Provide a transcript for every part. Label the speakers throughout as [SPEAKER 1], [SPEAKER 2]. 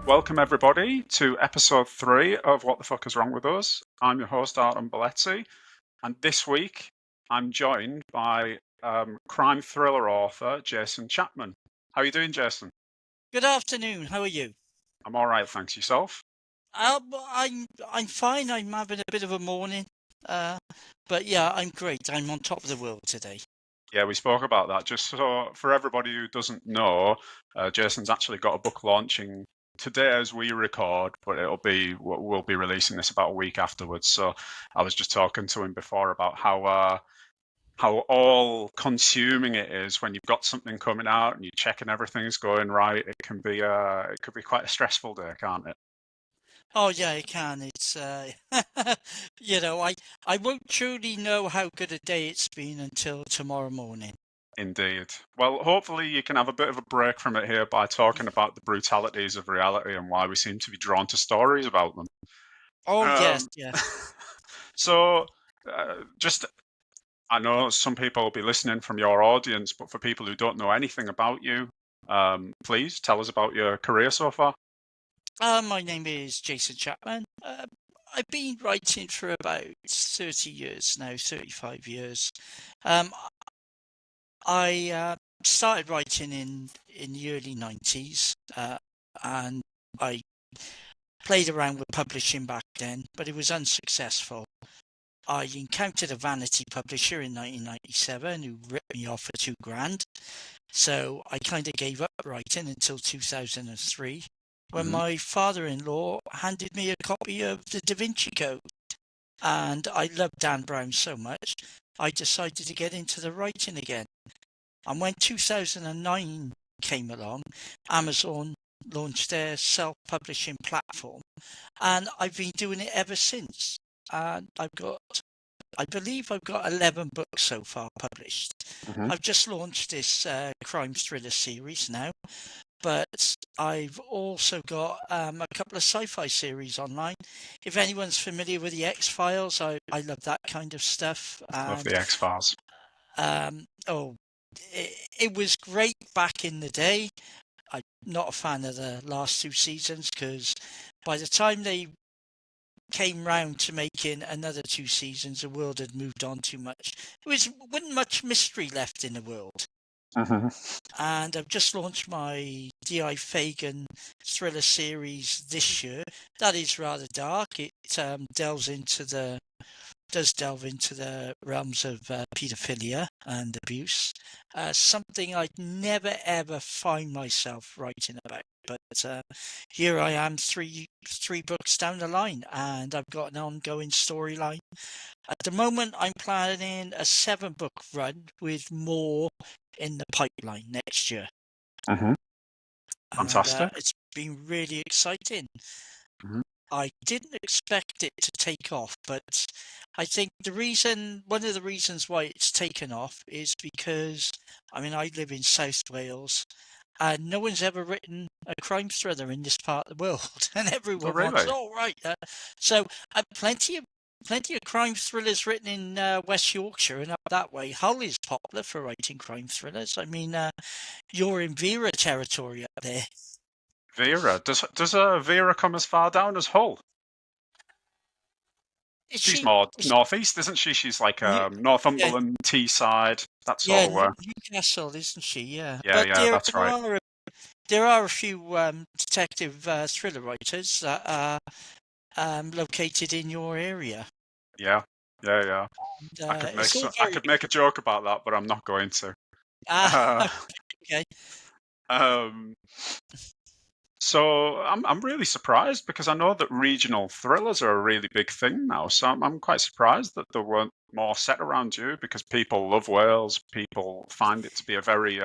[SPEAKER 1] Welcome everybody to episode 3 of What the Fuck is Wrong with Us. I'm your host Arton Baleci, and this week I'm joined by crime thriller author Jason Chapman. How are you doing, Jason?
[SPEAKER 2] Good afternoon. How are you?
[SPEAKER 1] I'm all right, thanks. Yourself?
[SPEAKER 2] I'm fine. I'm having a bit of a morning, but yeah, I'm great. I'm on top of the world today.
[SPEAKER 1] Yeah, we spoke about that. Just so for everybody who doesn't know, Jason's actually got a book launching today as we record, but we'll be releasing this about a week afterwards. So I was just talking to him before about how all consuming it is when you've got something coming out and you're checking everything's going right. It could be quite a stressful day, can't it?
[SPEAKER 2] Oh yeah, it can. It's I won't truly know how good a day it's been until tomorrow morning.
[SPEAKER 1] Indeed. Well, hopefully you can have a bit of a break from it here by talking about the brutalities of reality and why we seem to be drawn to stories about them.
[SPEAKER 2] Oh yes,
[SPEAKER 1] Um,
[SPEAKER 2] yeah.
[SPEAKER 1] so, just I know some people will be listening from your audience, but for people who don't know anything about you, please tell us about your career so far.
[SPEAKER 2] My name is Jason Chapman. I've been writing for about 30 years now, 35 years. Um, I started writing in the early 90s, and I played around with publishing back then, but it was unsuccessful. I encountered a vanity publisher in 1997 who ripped me off for £2,000. So I kind of gave up writing until 2003 when
[SPEAKER 1] Hmm.
[SPEAKER 2] my father-in-law handed me a copy of the Da Vinci Code. And I loved Dan Brown so much, I decided to get into the writing again. And when 2009 came along, Amazon launched their self-publishing platform, and I've been doing it ever since. And I believe I've got 11 books so far published.
[SPEAKER 1] Hmm.
[SPEAKER 2] I've just launched this crime thriller series now, but I've also got a couple of sci-fi series online. If anyone's familiar with the X-Files, I love that kind of stuff.
[SPEAKER 1] Love
[SPEAKER 2] And
[SPEAKER 1] the X Files.
[SPEAKER 2] oh, it was great back in the day. I'm not a fan of the last two seasons because by the time they came round to making another two seasons, the world had moved on too much. Wasn't much mystery left in the world.
[SPEAKER 1] Hmm.
[SPEAKER 2] And I've just launched my D.I. Fagan thriller series this year. That is rather dark. It does delve into the realms of paedophilia and abuse. Something I'd never ever find myself writing about. But here I am, three books down the line, and I've got an ongoing storyline. At the moment, I'm planning a 7-book run with more in the pipeline next year,
[SPEAKER 1] Hmm.
[SPEAKER 2] and
[SPEAKER 1] Fantastic.
[SPEAKER 2] it's been really exciting.
[SPEAKER 1] Hmm.
[SPEAKER 2] I didn't expect it to take off, but I think one of the reasons why it's taken off is because, I mean, I live in South Wales and no one's ever written a crime thriller in this part of the world, and
[SPEAKER 1] Oh,
[SPEAKER 2] everyone wants,
[SPEAKER 1] really?
[SPEAKER 2] oh, right. So plenty of crime thrillers written in West Yorkshire and up that way. Hull is popular for writing crime thrillers. I mean, you're in Vera territory up there.
[SPEAKER 1] Vera. Does Vera come as far down as Hull?
[SPEAKER 2] Is
[SPEAKER 1] She's
[SPEAKER 2] she?
[SPEAKER 1] more
[SPEAKER 2] Is
[SPEAKER 1] northeast, isn't she? She's like
[SPEAKER 2] New, yeah,
[SPEAKER 1] Northumberland, Teesside, that sort
[SPEAKER 2] yeah,
[SPEAKER 1] of way.
[SPEAKER 2] Newcastle, isn't she? Yeah,
[SPEAKER 1] Yeah,
[SPEAKER 2] but
[SPEAKER 1] yeah, that's right.
[SPEAKER 2] there are a few detective thriller writers that are located in your area,
[SPEAKER 1] Yeah, yeah, yeah.
[SPEAKER 2] and it's all
[SPEAKER 1] I
[SPEAKER 2] very
[SPEAKER 1] could make a joke about that, but I'm not going to.
[SPEAKER 2] ah
[SPEAKER 1] Uh,
[SPEAKER 2] okay.
[SPEAKER 1] um, so I'm really surprised because I know that regional thrillers are a really big thing now. So I'm quite surprised that there weren't more set around you because people love Wales. People find it to be a very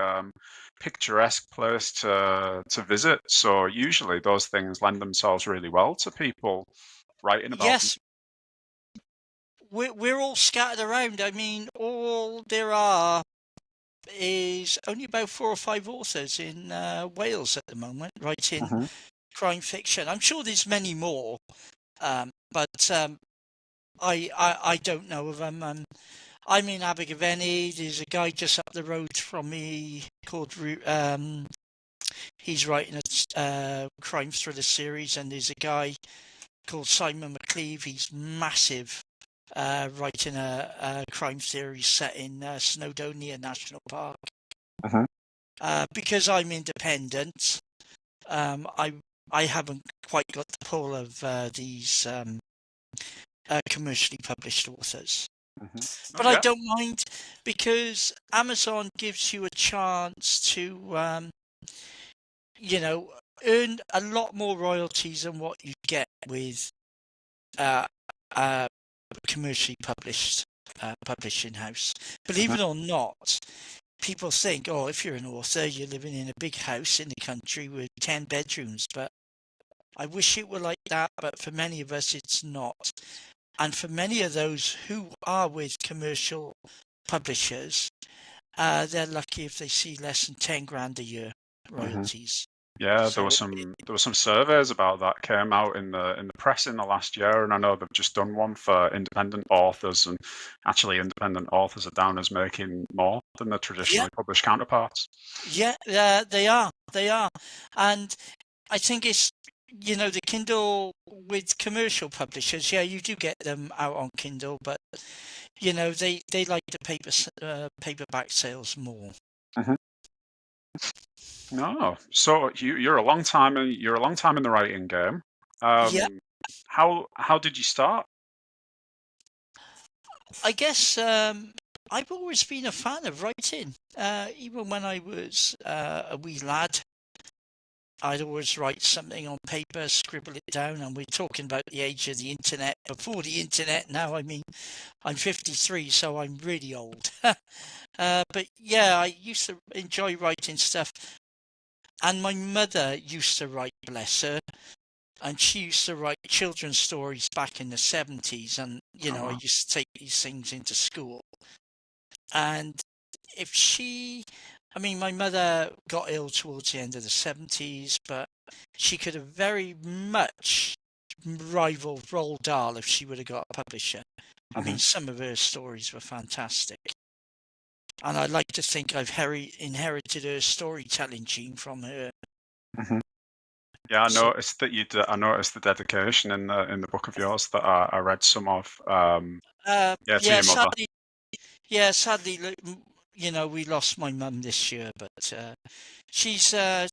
[SPEAKER 1] picturesque place to visit. So usually those things lend themselves really well to people writing about them.
[SPEAKER 2] Yes, we're all scattered around. I mean, all there are is only about 4 or 5 authors in Wales at the moment writing
[SPEAKER 1] Hmm.
[SPEAKER 2] crime fiction. I'm sure there's many more, but I don't know of them. I'm in Abergavenny. There's a guy just up the road from me called he's writing crime thriller series, and there's a guy called Simon McCleave. He's massive, writing a crime series set in Snowdonia National Park.
[SPEAKER 1] Mhm.
[SPEAKER 2] Because I'm independent, I haven't quite got the pull of these commercially published authors.
[SPEAKER 1] Mhm.
[SPEAKER 2] But
[SPEAKER 1] Not
[SPEAKER 2] I
[SPEAKER 1] yet.
[SPEAKER 2] don't mind, because Amazon gives you a chance to, you know, earn a lot more royalties than what you get with uh, a commercially published publishing house. Believe
[SPEAKER 1] Mhm.
[SPEAKER 2] it or not, people think, oh, if you're an author, you're living in a big house in the country with 10 bedrooms. But I wish it were like that, but for many of us, it's not. And for many of those who are with commercial publishers, they're lucky if they see less than 10 grand a year
[SPEAKER 1] Mhm.
[SPEAKER 2] royalties.
[SPEAKER 1] Yeah,
[SPEAKER 2] So
[SPEAKER 1] there were some surveys about that came out in the press in the last year, and I know they've just done one for independent authors, and actually independent authors are down as making more than their
[SPEAKER 2] yeah,
[SPEAKER 1] traditionally published counterparts.
[SPEAKER 2] yeah, they are. And I think it's, the Kindle with commercial publishers, yeah, you do get them out on Kindle, but, they like the paperback sales more.
[SPEAKER 1] Mhm. No, so you're a long time in the writing game.
[SPEAKER 2] Yeah,
[SPEAKER 1] How did you start?
[SPEAKER 2] I guess I've always been a fan of writing. Even when I was a wee lad, I'd always write something on paper, scribble it down, and we're talking about the age of the internet. Before the internet now, I mean, I'm 53, so I'm really old. But yeah, I used to enjoy writing stuff. And my mother used to write, bless her, and she used to write children's stories back in the 70s. And,
[SPEAKER 1] Oh,
[SPEAKER 2] I
[SPEAKER 1] wow.
[SPEAKER 2] used to take these things into school. And if she, I mean, my mother got ill towards the end of the 70s, but she could have very much rivaled Roald Dahl if she would have got a publisher. I mean,
[SPEAKER 1] Mhm.
[SPEAKER 2] some of her stories were fantastic. And I like to think I've inherited her storytelling gene from her.
[SPEAKER 1] Mhm. Yeah,
[SPEAKER 2] So,
[SPEAKER 1] I noticed the dedication in the book of yours that I read some of. Yeah, to
[SPEAKER 2] yeah,
[SPEAKER 1] your mother.
[SPEAKER 2] sadly, we lost my mum this year, but she's her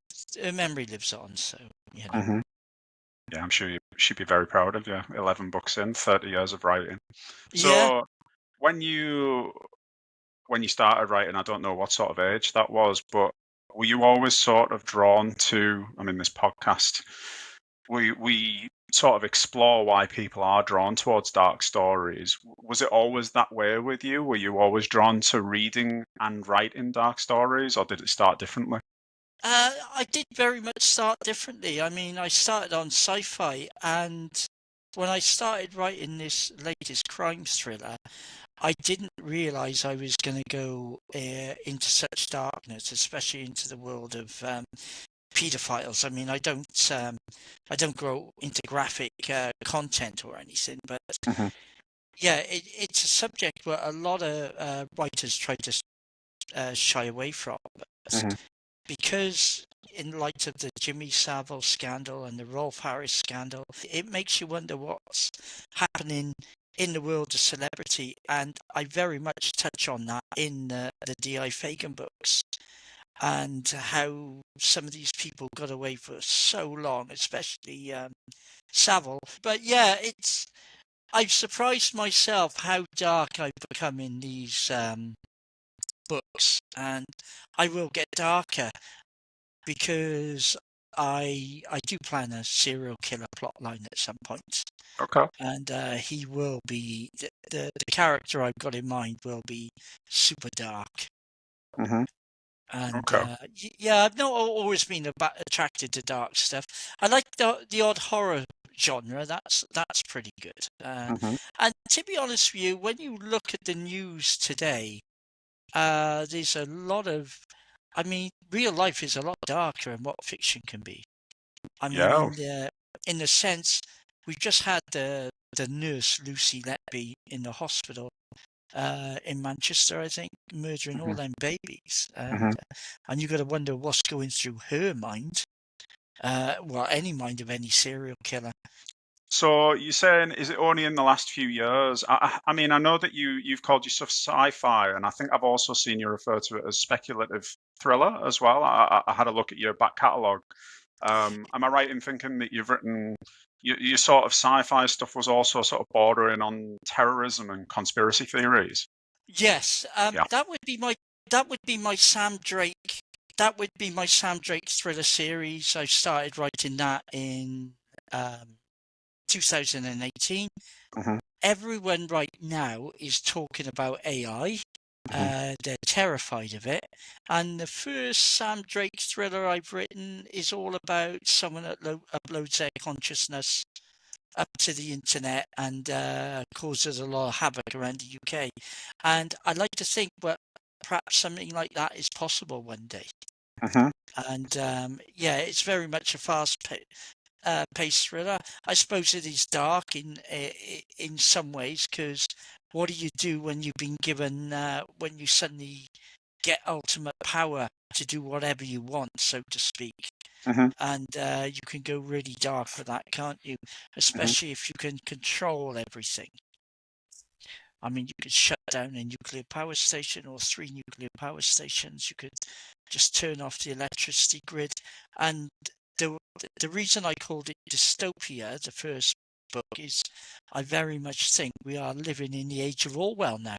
[SPEAKER 2] memory lives on. So, you know.
[SPEAKER 1] Mhm. Yeah, I'm sure she'd be very proud of you. 11 books in, 30 years of writing.
[SPEAKER 2] Yeah.
[SPEAKER 1] So when you when you started writing, I don't know what sort of age that was, but were you always sort of drawn to, I mean, this podcast, we sort of explore why people are drawn towards dark stories. Was it always that way with you? Were you always drawn to reading and writing dark stories, or did it start differently?
[SPEAKER 2] I did very much start differently. I mean, I started on sci-fi, and when I started writing this latest crime thriller, I didn't realize I was going to go into such darkness, especially into the world of pedophiles. I mean, I don't go into graphic content or anything, but
[SPEAKER 1] Hmm.
[SPEAKER 2] yeah, it's a subject where a lot of writers try to shy away from. But
[SPEAKER 1] Hmm.
[SPEAKER 2] because in light of the Jimmy Savile scandal and the Rolf Harris scandal, it makes you wonder what's happening in the world of celebrity. And I very much touch on that in the D.I. Fagan books, and how some of these people got away for so long, especially Savile. But yeah, I've surprised myself how dark I've become in these books, and I will get darker, because I do plan a serial killer plotline at some point,
[SPEAKER 1] Okay.
[SPEAKER 2] and he will be the character I've got in mind will be super dark.
[SPEAKER 1] Hmm.
[SPEAKER 2] And
[SPEAKER 1] Okay.
[SPEAKER 2] yeah, I've not always been attracted to dark stuff. I like the odd horror genre. That's pretty good.
[SPEAKER 1] Hmm.
[SPEAKER 2] And to be honest with you, when you look at the news today, there's a lot of, I mean, real life is a lot darker than what fiction can be. I mean,
[SPEAKER 1] Yeah.
[SPEAKER 2] in the sense, we've just had the nurse Lucy Letby in the hospital in Manchester, I think, murdering all
[SPEAKER 1] Hmm.
[SPEAKER 2] them babies,
[SPEAKER 1] Hmm.
[SPEAKER 2] and you got to wonder what's going through her mind. Well, any mind of any serial killer.
[SPEAKER 1] So you're saying, is it only in the last few years? I mean, I know that you've called your stuff sci-fi, and I think I've also seen you refer to it as speculative thriller as well. I had a look at your back catalogue. Am I right in thinking that you've written your sort of sci-fi stuff was also sort of bordering on terrorism and conspiracy theories?
[SPEAKER 2] Yes,
[SPEAKER 1] Yeah.
[SPEAKER 2] that would be my Sam Drake. That would be my Sam Drake thriller series. I started writing that in 2018.
[SPEAKER 1] Hmm.
[SPEAKER 2] Everyone right now is talking about AI.
[SPEAKER 1] Hmm.
[SPEAKER 2] They're terrified of it. And the first Sam Drake thriller I've written is all about someone that uploads their consciousness up to the internet and causes a lot of havoc around the UK. And I'd like to think that perhaps something like that is possible one day.
[SPEAKER 1] Hmm.
[SPEAKER 2] And yeah, it's very much a paced thriller. I suppose it is dark in some ways, because what do you do when you've been given when you suddenly get ultimate power to do whatever you want, so to speak?
[SPEAKER 1] Hmm.
[SPEAKER 2] And you can go really dark with that, can't you?
[SPEAKER 1] Hmm.
[SPEAKER 2] Especially if you can control everything. I mean, you could shut down a nuclear power station or 3 nuclear power stations. You could just turn off the electricity grid. And the the reason I called it dystopia, the first book, is I very much think we are living in the age of Orwell now,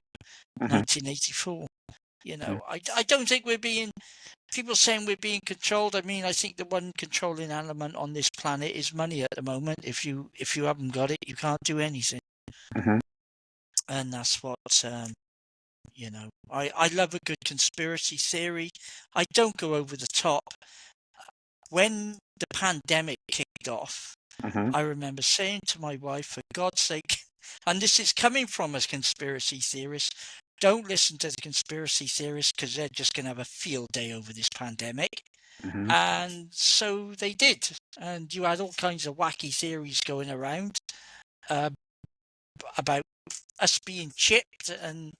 [SPEAKER 1] Hmm.
[SPEAKER 2] 1984. You know, I don't think we're being, people saying we're being controlled. I mean, I think the one controlling element on this planet is money at the moment. If you haven't got it, you can't do anything.
[SPEAKER 1] Hmm.
[SPEAKER 2] And that's what I love a good conspiracy theory. I don't go over the top. When the pandemic kicked off,
[SPEAKER 1] Hmm.
[SPEAKER 2] I remember saying to my wife, for God's sake, and this is coming from a conspiracy theorist, don't listen to the conspiracy theorists, because they're just going to have a field day over this pandemic.
[SPEAKER 1] Hmm.
[SPEAKER 2] And so they did. And you had all kinds of wacky theories going around uh, about us being chipped, and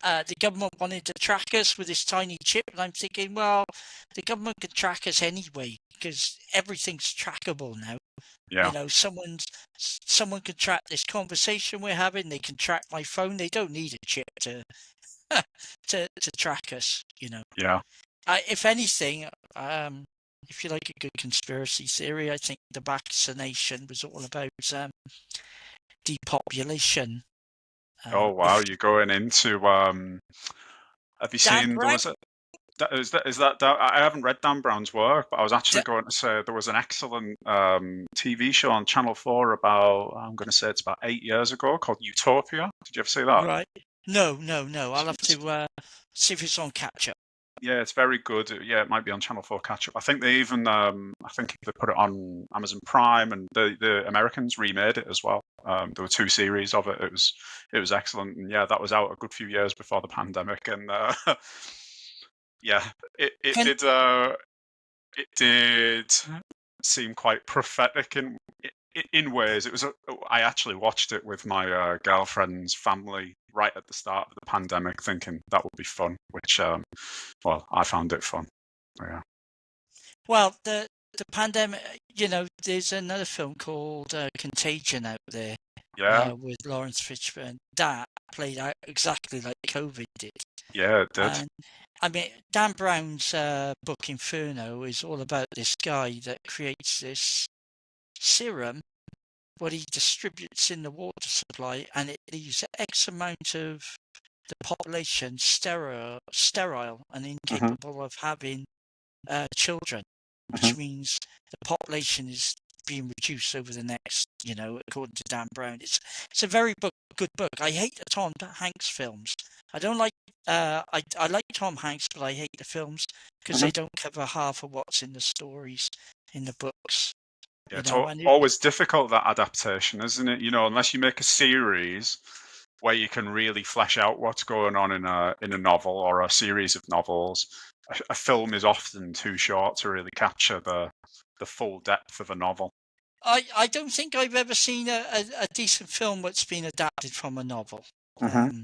[SPEAKER 2] the government wanted to track us with this tiny chip. And I'm thinking, well, the government can track us anyway, because everything's trackable now.
[SPEAKER 1] Yeah.
[SPEAKER 2] Someone can track this conversation we're having. They can track my phone. They don't need a chip to to track us.
[SPEAKER 1] Yeah.
[SPEAKER 2] If anything, if you like a good conspiracy theory, I think the vaccination was all about depopulation.
[SPEAKER 1] Oh wow,
[SPEAKER 2] If
[SPEAKER 1] you're going into have you
[SPEAKER 2] Dan
[SPEAKER 1] seen there
[SPEAKER 2] Brown,
[SPEAKER 1] was a I haven't read Dan Brown's work, but I was actually
[SPEAKER 2] Da-
[SPEAKER 1] going to say there was an excellent TV show on Channel 4 about, I'm going to say it's about 8 years ago, called Utopia. Did you ever see that?
[SPEAKER 2] right? No, no, no. I'll have
[SPEAKER 1] It's-
[SPEAKER 2] to see if it's on catch up.
[SPEAKER 1] yeah, it's very good. Yeah, it might be on Channel 4 catch up. I think they even I think they put it on Amazon Prime, and the Americans remade it as well. There were two series of it. It was excellent, and yeah, that was out a good few years before the pandemic, and yeah, it it
[SPEAKER 2] Can
[SPEAKER 1] did uh, it did seem quite prophetic in ways. I actually watched it with my girlfriend's family right at the start of the pandemic, thinking that would be fun. Which, well, I found it fun. Yeah,
[SPEAKER 2] Well, the pandemic. There's another film called Contagion out there
[SPEAKER 1] yeah,
[SPEAKER 2] with Lawrence Fishburne. That played out exactly like COVID did.
[SPEAKER 1] yeah, it did.
[SPEAKER 2] And I mean, Dan Brown's book Inferno is all about this guy that creates this serum, what he distributes in the water supply, and it leaves X amount of the population sterile and
[SPEAKER 1] Hmm.
[SPEAKER 2] incapable of having children,
[SPEAKER 1] Hmm.
[SPEAKER 2] which means the population is being reduced over the next, according to Dan Brown. It's a very good book. I hate the Tom Hanks films. I don't like. I like Tom Hanks, but I hate the films because
[SPEAKER 1] Hmm.
[SPEAKER 2] they don't cover half of what's in the stories in the books.
[SPEAKER 1] Yeah, it's
[SPEAKER 2] And
[SPEAKER 1] always difficult, that adaptation, isn't it? Unless you make a series where you can really flesh out what's going on in a novel or a series of novels, a film is often too short to really capture the full depth of a novel.
[SPEAKER 2] I don't think I've ever seen a decent film that's been adapted from a novel.
[SPEAKER 1] Hmm.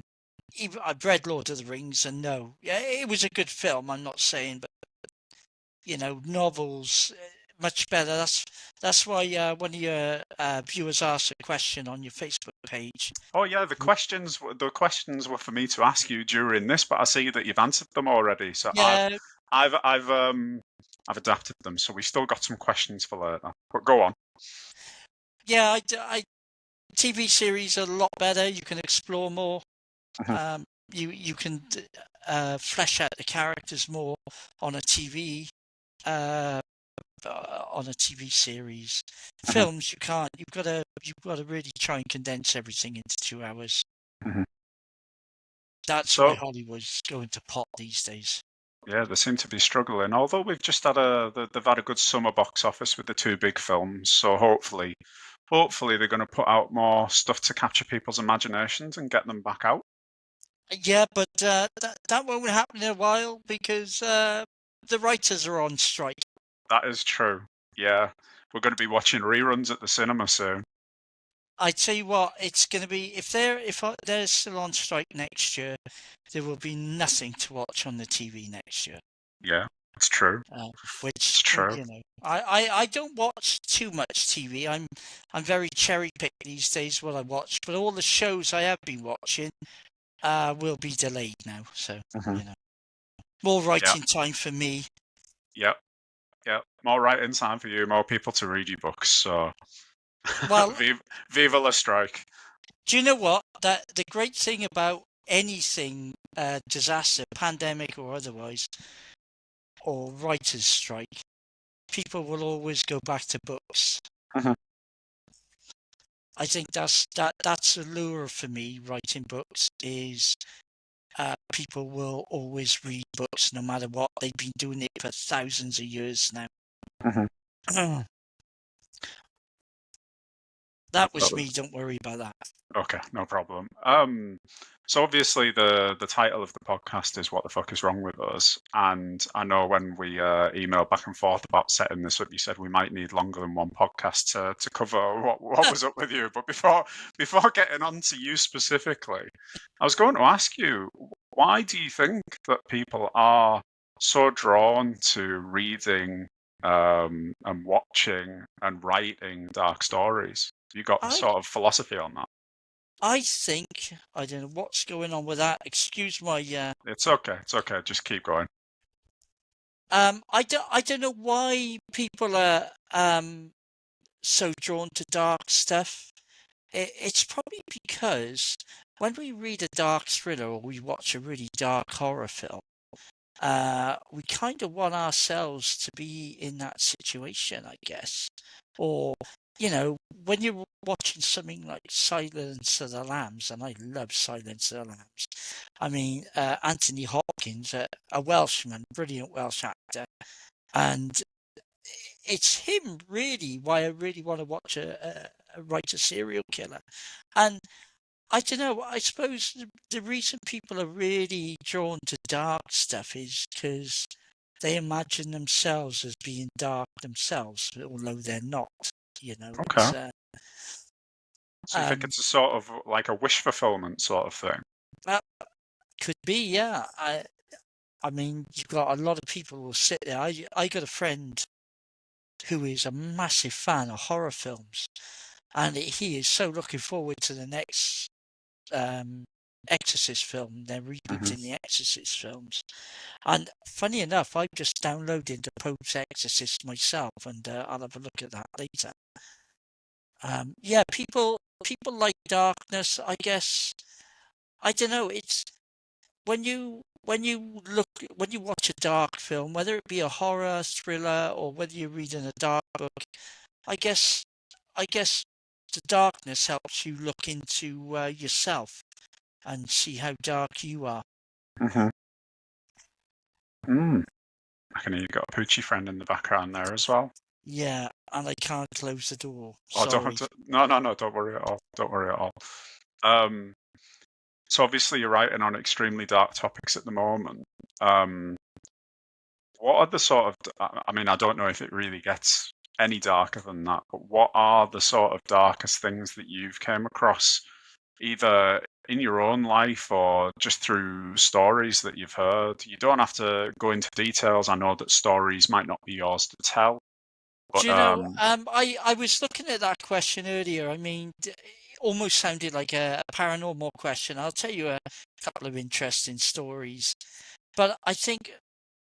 [SPEAKER 2] Even I've read Lord of the Rings, and no, yeah, it was a good film. I'm not saying, but novels, much better. That's why one of your viewers asked a question on your Facebook page.
[SPEAKER 1] Oh yeah, the questions were for me to ask you during this, but I see that you've answered them already. So
[SPEAKER 2] Yeah,
[SPEAKER 1] I've adapted them. So we still got some questions for later. But go on.
[SPEAKER 2] yeah. TV series are a lot better. You can explore more.
[SPEAKER 1] Mhm.
[SPEAKER 2] You can flesh out the characters more on a TV on a TV series.
[SPEAKER 1] Mhm.
[SPEAKER 2] Films you can't. You've got to really try and condense everything into 2 hours.
[SPEAKER 1] Mhm.
[SPEAKER 2] That's why
[SPEAKER 1] So
[SPEAKER 2] Hollywood's going to pot these days.
[SPEAKER 1] yeah, they seem to be struggling. Although we've just had they've had a good summer box office with the two big films. So hopefully they're going to put out more stuff to capture people's imaginations and get them back out.
[SPEAKER 2] Yeah, but that won't happen in a while because the writers are on strike.
[SPEAKER 1] That is true. Yeah, we're going to be watching reruns at the cinema soon.
[SPEAKER 2] I tell you what, it's going to be if they're still on strike next year, there will be nothing to watch on the TV next year.
[SPEAKER 1] Yeah, it's true.
[SPEAKER 2] Which
[SPEAKER 1] It's true.
[SPEAKER 2] I don't watch too much TV. I'm very cherry picked these days what I watch, but all the shows I have been watching will be delayed now. So
[SPEAKER 1] Mhm.
[SPEAKER 2] more
[SPEAKER 1] Yeah,
[SPEAKER 2] writing time for me.
[SPEAKER 1] yeah, yeah. More writing time for you, more people to read your books. So
[SPEAKER 2] Well,
[SPEAKER 1] viva la strike.
[SPEAKER 2] do you know what? That the great thing about anything disaster, pandemic or otherwise, or writers' strike, people will always go back to books.
[SPEAKER 1] Mhm.
[SPEAKER 2] I think that's a lure for me. Writing books is people will always read books no matter what. They've been doing it for thousands of years now.
[SPEAKER 1] Mhm.
[SPEAKER 2] That
[SPEAKER 1] That
[SPEAKER 2] was me.
[SPEAKER 1] was
[SPEAKER 2] Don't worry about that.
[SPEAKER 1] okay, no problem. So obviously the title of the podcast is "What the fuck is wrong with us?" And I know when we emailed back and forth about setting this up, you said we might need longer than one podcast to cover what was up with you. But before getting on to you specifically, I was going to ask you, why do you think that people are so drawn to reading and watching and writing dark stories? Have you got a
[SPEAKER 2] I
[SPEAKER 1] sort of philosophy on that?
[SPEAKER 2] I think I don't know what's going on with that. Excuse my
[SPEAKER 1] It's okay. It's okay. Just keep going.
[SPEAKER 2] I don't know why people are so drawn to dark stuff. It's probably because when we read a dark thriller or we watch a really dark horror film, we kind of want ourselves to be in that situation, I guess. Or, when you're watching something like Silence of the Lambs, and I love Silence of the Lambs. I mean, Anthony Hopkins, a Welshman, brilliant Welsh actor, and it's him really why I really want to watch write a serial killer. And I don't know. I suppose the reason people are really drawn to dark stuff is because they imagine themselves as being dark themselves, although they're not.
[SPEAKER 1] Okay.
[SPEAKER 2] It's
[SPEAKER 1] So you think
[SPEAKER 2] um,
[SPEAKER 1] it's a sort of like a wish fulfillment sort of thing?
[SPEAKER 2] that could be, yeah. I mean, you've got a lot of people who will sit there. I got a friend who is a massive fan of horror films, and he is so looking forward to the next um, Exorcist film. They're
[SPEAKER 1] Hmm.
[SPEAKER 2] rebooting the Exorcist films. And funny enough, I've just downloaded the Pope's Exorcist myself, and I'll have a look at that later. Yeah, people like darkness. I guess I don't know. It's when you watch a dark film, whether it be a horror thriller or whether you're reading a dark book. I guess the darkness helps you look into yourself and see how dark you are.
[SPEAKER 1] Hmm. Mm. I can hear you got a Poochie friend in the background there as well.
[SPEAKER 2] Yeah, and I can't close the door.
[SPEAKER 1] Oh,
[SPEAKER 2] Sorry.
[SPEAKER 1] no, don't worry at all. Don't worry at all. Um, so obviously you're writing on extremely dark topics at the moment. Um, what are the sort of, I mean, I don't know if it really gets any darker than that, but what are the sort of darkest things that you've came across, either in your own life or just through stories that you've heard? You don't have to go into details. I know that stories might not be yours to tell, But
[SPEAKER 2] Do you know, I was looking at that question earlier. I mean, it almost sounded like a paranormal question. I'll tell you a couple of interesting stories. But I think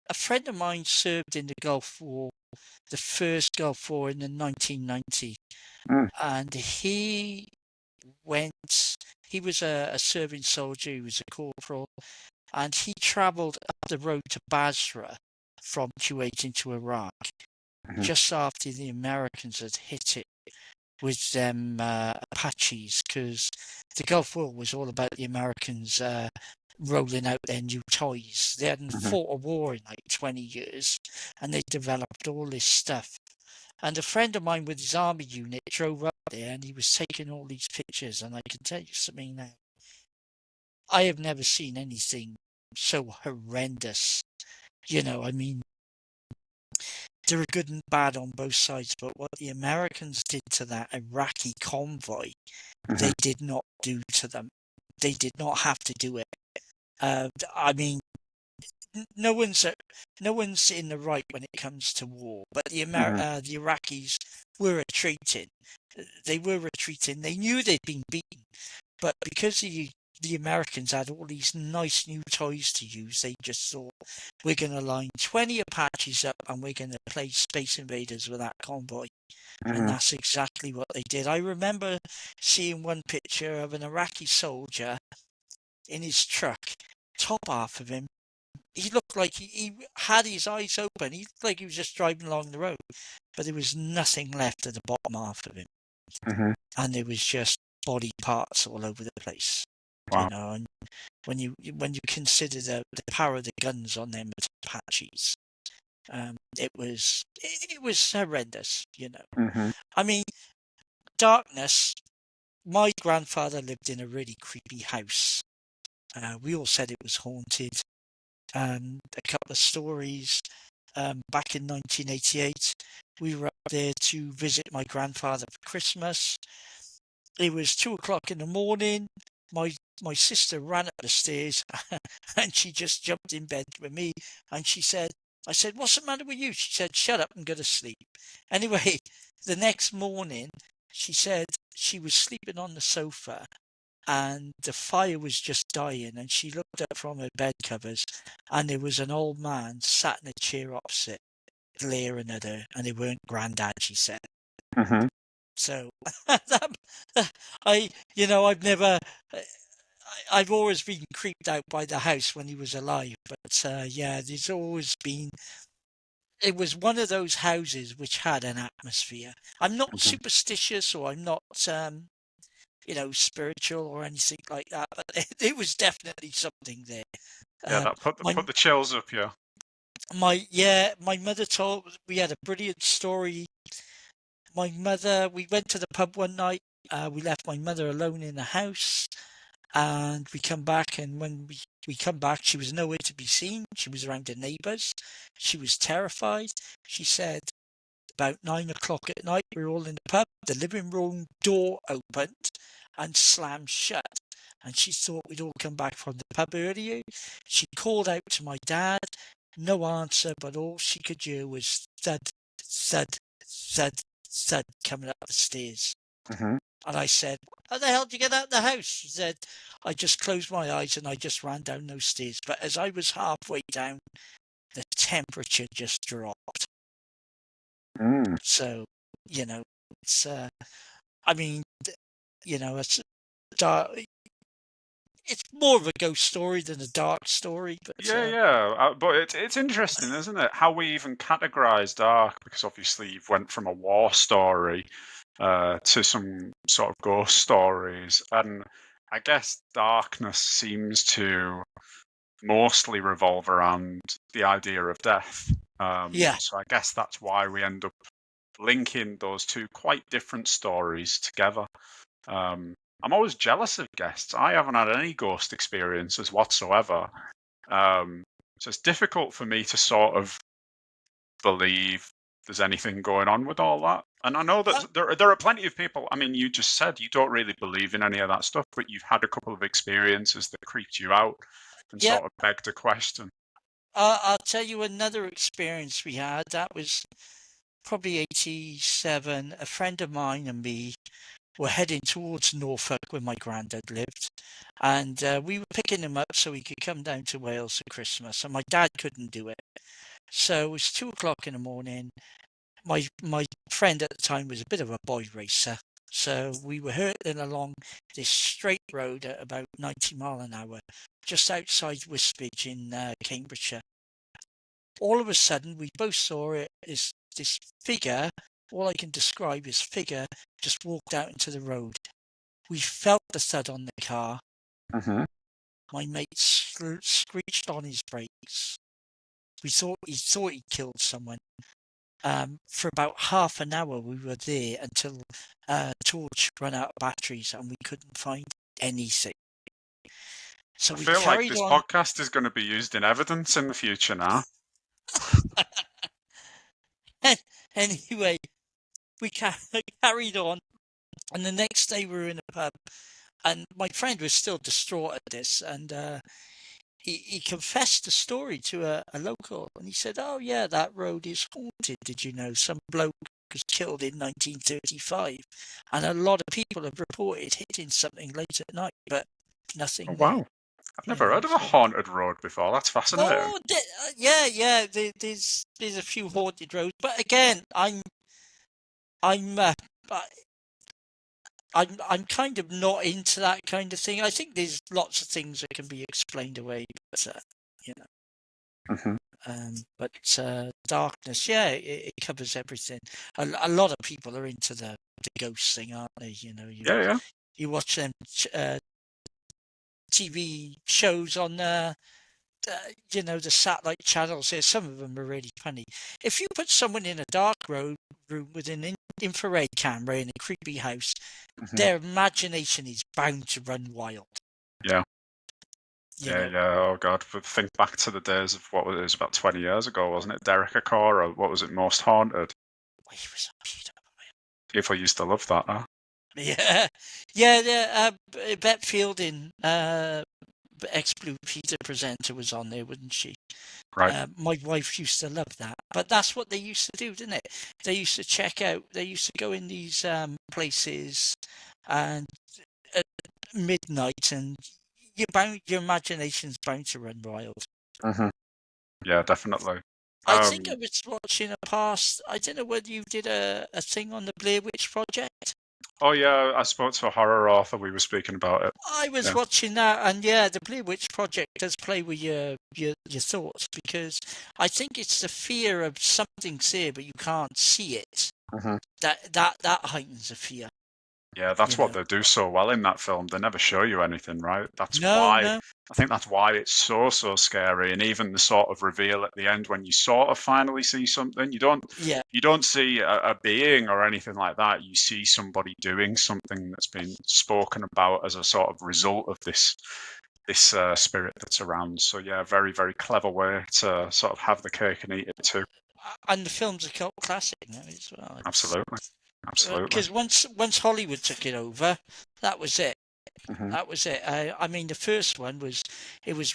[SPEAKER 2] a friend of mine served in the Gulf War, the first Gulf War in the 1990,
[SPEAKER 1] mm,
[SPEAKER 2] and he was a serving soldier, he was a corporal, and he travelled up the road to Basra from Kuwait into Iraq
[SPEAKER 1] mhm,
[SPEAKER 2] just after the Americans had hit it with them Apaches, because the Gulf War was all about the Americans rolling out their new toys. They hadn't
[SPEAKER 1] mhm,
[SPEAKER 2] fought a war in like 20 years, and they developed all this stuff. And a friend of mine with his army unit drove up there, and he was taking all these pictures. And I can tell you something now, I have never seen anything so horrendous. I mean, there are good and bad on both sides, but what the Americans did to that Iraqi convoy,
[SPEAKER 1] mhm,
[SPEAKER 2] they did not do to them. They did not have to do it. I mean, no one's in the right when it comes to war, but
[SPEAKER 1] mhm,
[SPEAKER 2] the Iraqis were retreating. They were retreating. They knew they'd been beaten, but because the Americans had all these nice new toys to use, they just thought, we're going to line 20 Apaches up and we're going to play Space Invaders with that convoy. And
[SPEAKER 1] mhm,
[SPEAKER 2] that's exactly what they did. I remember seeing one picture of an Iraqi soldier in his truck, top half of him. He looked like he had his eyes open. He looked like he was just driving along the road, but there was nothing left of the bottom half of him.
[SPEAKER 1] mhm.
[SPEAKER 2] And there was just body parts all over the place.
[SPEAKER 1] Wow.
[SPEAKER 2] And when you consider the power of the guns on them Apaches, it was horrendous.
[SPEAKER 1] Mhm,
[SPEAKER 2] I mean, darkness. My grandfather lived in a really creepy house. We all said it was haunted. A couple of stories. Back in 1988, we were up there to visit my grandfather for Christmas. It was 2 o'clock in the morning. My sister ran up the stairs and she just jumped in bed with me, and I said, what's the matter with you? She said, shut up and go to sleep. Anyway, the next morning, she said she was sleeping on the sofa and the fire was just dying, and she looked up from her bed covers and there was an old man sat in a chair opposite, glaring at her, and it weren't Grandad, she said.
[SPEAKER 1] mhm.
[SPEAKER 2] So I've never. I've always been creeped out by the house when he was alive, but yeah, there's always been. It was one of those houses which had an atmosphere. I'm not
[SPEAKER 1] Mhm.
[SPEAKER 2] superstitious, or I'm not, spiritual or anything like that, but it was definitely something there.
[SPEAKER 1] Yeah,
[SPEAKER 2] Um,
[SPEAKER 1] that
[SPEAKER 2] my
[SPEAKER 1] put the chills up you.
[SPEAKER 2] my mother told we had a brilliant story. My mother, we went to the pub one night. We left my mother alone in the house, and we come back. And when we come back, she was nowhere to be seen. She was around her neighbours. She was terrified. She said about 9 o'clock at night, we were all in the pub. The living room door opened and slammed shut. And she thought we'd all come back from the pub earlier. She called out to my dad. No answer, but all she could hear was thud, thud, thud, thud coming up the stairs.
[SPEAKER 1] Mhm.
[SPEAKER 2] And I said, how the hell did you get out of the house? She said, I just closed my eyes and I just ran down those stairs. But as I was halfway down, the temperature just dropped.
[SPEAKER 1] Mm.
[SPEAKER 2] So, it's, I mean, it's dark. It's more of a ghost story than a dark story, but
[SPEAKER 1] Yeah, yeah, but it's interesting, isn't it? How we even categorize dark, because obviously you've went from a war story to some sort of ghost stories, and I guess darkness seems to mostly revolve around the idea of death.
[SPEAKER 2] yeah,
[SPEAKER 1] So I guess that's why we end up linking those two quite different stories together. Um, I'm always jealous of guests. I haven't had any ghost experiences whatsoever. Um, so it's difficult for me to sort of believe there's anything going on with all that. And I know
[SPEAKER 2] uh,
[SPEAKER 1] that there are plenty of people. I mean, you just said you don't really believe in any of that stuff, but you've had a couple of experiences that creeped you out and
[SPEAKER 2] yeah.
[SPEAKER 1] sort of begged a question.
[SPEAKER 2] I'll tell you another experience we had. That was probably 87, a friend of mine and me were heading towards Norfolk where my granddad lived. And we were picking him up so he could come down to Wales for Christmas. And my dad couldn't do it. So it was 2 o'clock in the morning. My friend at the time was a bit of a boy racer. So we were hurtling along this straight road at about 90 mile an hour, just outside Wisbech in Cambridgeshire. All of a sudden, we both saw it. This figure, all I can describe is figure, just walked out into the road. We felt the thud on the car.
[SPEAKER 1] Mm-hmm.
[SPEAKER 2] My mate screeched on his brakes. We thought he'd killed someone. For about half an hour we were there until torch ran out of batteries and we couldn't find anything. So
[SPEAKER 1] I
[SPEAKER 2] we
[SPEAKER 1] feel like
[SPEAKER 2] carried
[SPEAKER 1] this
[SPEAKER 2] on.
[SPEAKER 1] podcast is going to be used in evidence in the future now.
[SPEAKER 2] Anyway, we carried on, and the next day we were in a pub, and my friend was still distraught at this, and he confessed the story to a local, and he said, "Oh yeah, that road is haunted. Did you know some bloke was killed in 1935, and a lot of people have reported hitting something late at night, but
[SPEAKER 1] Oh,
[SPEAKER 2] nothing there."
[SPEAKER 1] wow. I've never heard of a
[SPEAKER 2] So,
[SPEAKER 1] haunted road before. That's fascinating.
[SPEAKER 2] oh yeah. There's a few haunted roads, but again, I'm I'm kind of not into that kind of thing. I think there's lots of things that can be explained away, but you know.
[SPEAKER 1] Mm-hmm.
[SPEAKER 2] But darkness, yeah, it covers everything. A lot of people are into the ghost thing, aren't they? You know,
[SPEAKER 1] Yeah, yeah.
[SPEAKER 2] you watch them TV shows on the satellite channels. Here, some of them are really funny. If you put someone in a dark room with an infrared camera in a creepy house,
[SPEAKER 1] Mm-hmm.
[SPEAKER 2] their imagination is bound to run wild.
[SPEAKER 1] Yeah.
[SPEAKER 2] You
[SPEAKER 1] Yeah,
[SPEAKER 2] know.
[SPEAKER 1] yeah. Oh God, but think back to the days of what was it? It was about 20 years ago, wasn't it? Derek Akora, or what was it? Most Haunted.
[SPEAKER 2] He was a beautiful.
[SPEAKER 1] People used to love that, huh?
[SPEAKER 2] Yeah, yeah. Bette Fielding, ex-Blue Peter presenter, was on there, wasn't she?
[SPEAKER 1] Right.
[SPEAKER 2] My wife used to love that, but that's what they used to do, didn't it? They used to check out. They used to go in these places, and at midnight, and your imagination's bound to run wild.
[SPEAKER 1] Mm-hmm. Yeah, definitely.
[SPEAKER 2] I think I was watching a past. I don't know whether you did a thing on the Blair Witch Project.
[SPEAKER 1] Oh yeah, I spoke to a horror author. We were speaking about it.
[SPEAKER 2] I was
[SPEAKER 1] Yeah.
[SPEAKER 2] watching that, and yeah, the Blair Witch Project does play with your thoughts, because I think it's the fear of something's there but you can't see it.
[SPEAKER 1] Mm-hmm.
[SPEAKER 2] That heightens the fear.
[SPEAKER 1] Yeah, that's what they do so well in that film. They never show you anything, right? That's why
[SPEAKER 2] No.
[SPEAKER 1] I think that's why it's so scary. And even the sort of reveal at the end when you sort of finally see something, you don't see a being or anything like that. You see somebody doing something that's been spoken about as a sort of result of this spirit that's around. So yeah, very, very clever way to sort of have the cake and eat it too.
[SPEAKER 2] And the film's a cult classic now as well.
[SPEAKER 1] Absolutely.
[SPEAKER 2] Because once Hollywood took it over, that was it.
[SPEAKER 1] Mm-hmm.
[SPEAKER 2] That was it. I mean, the first one was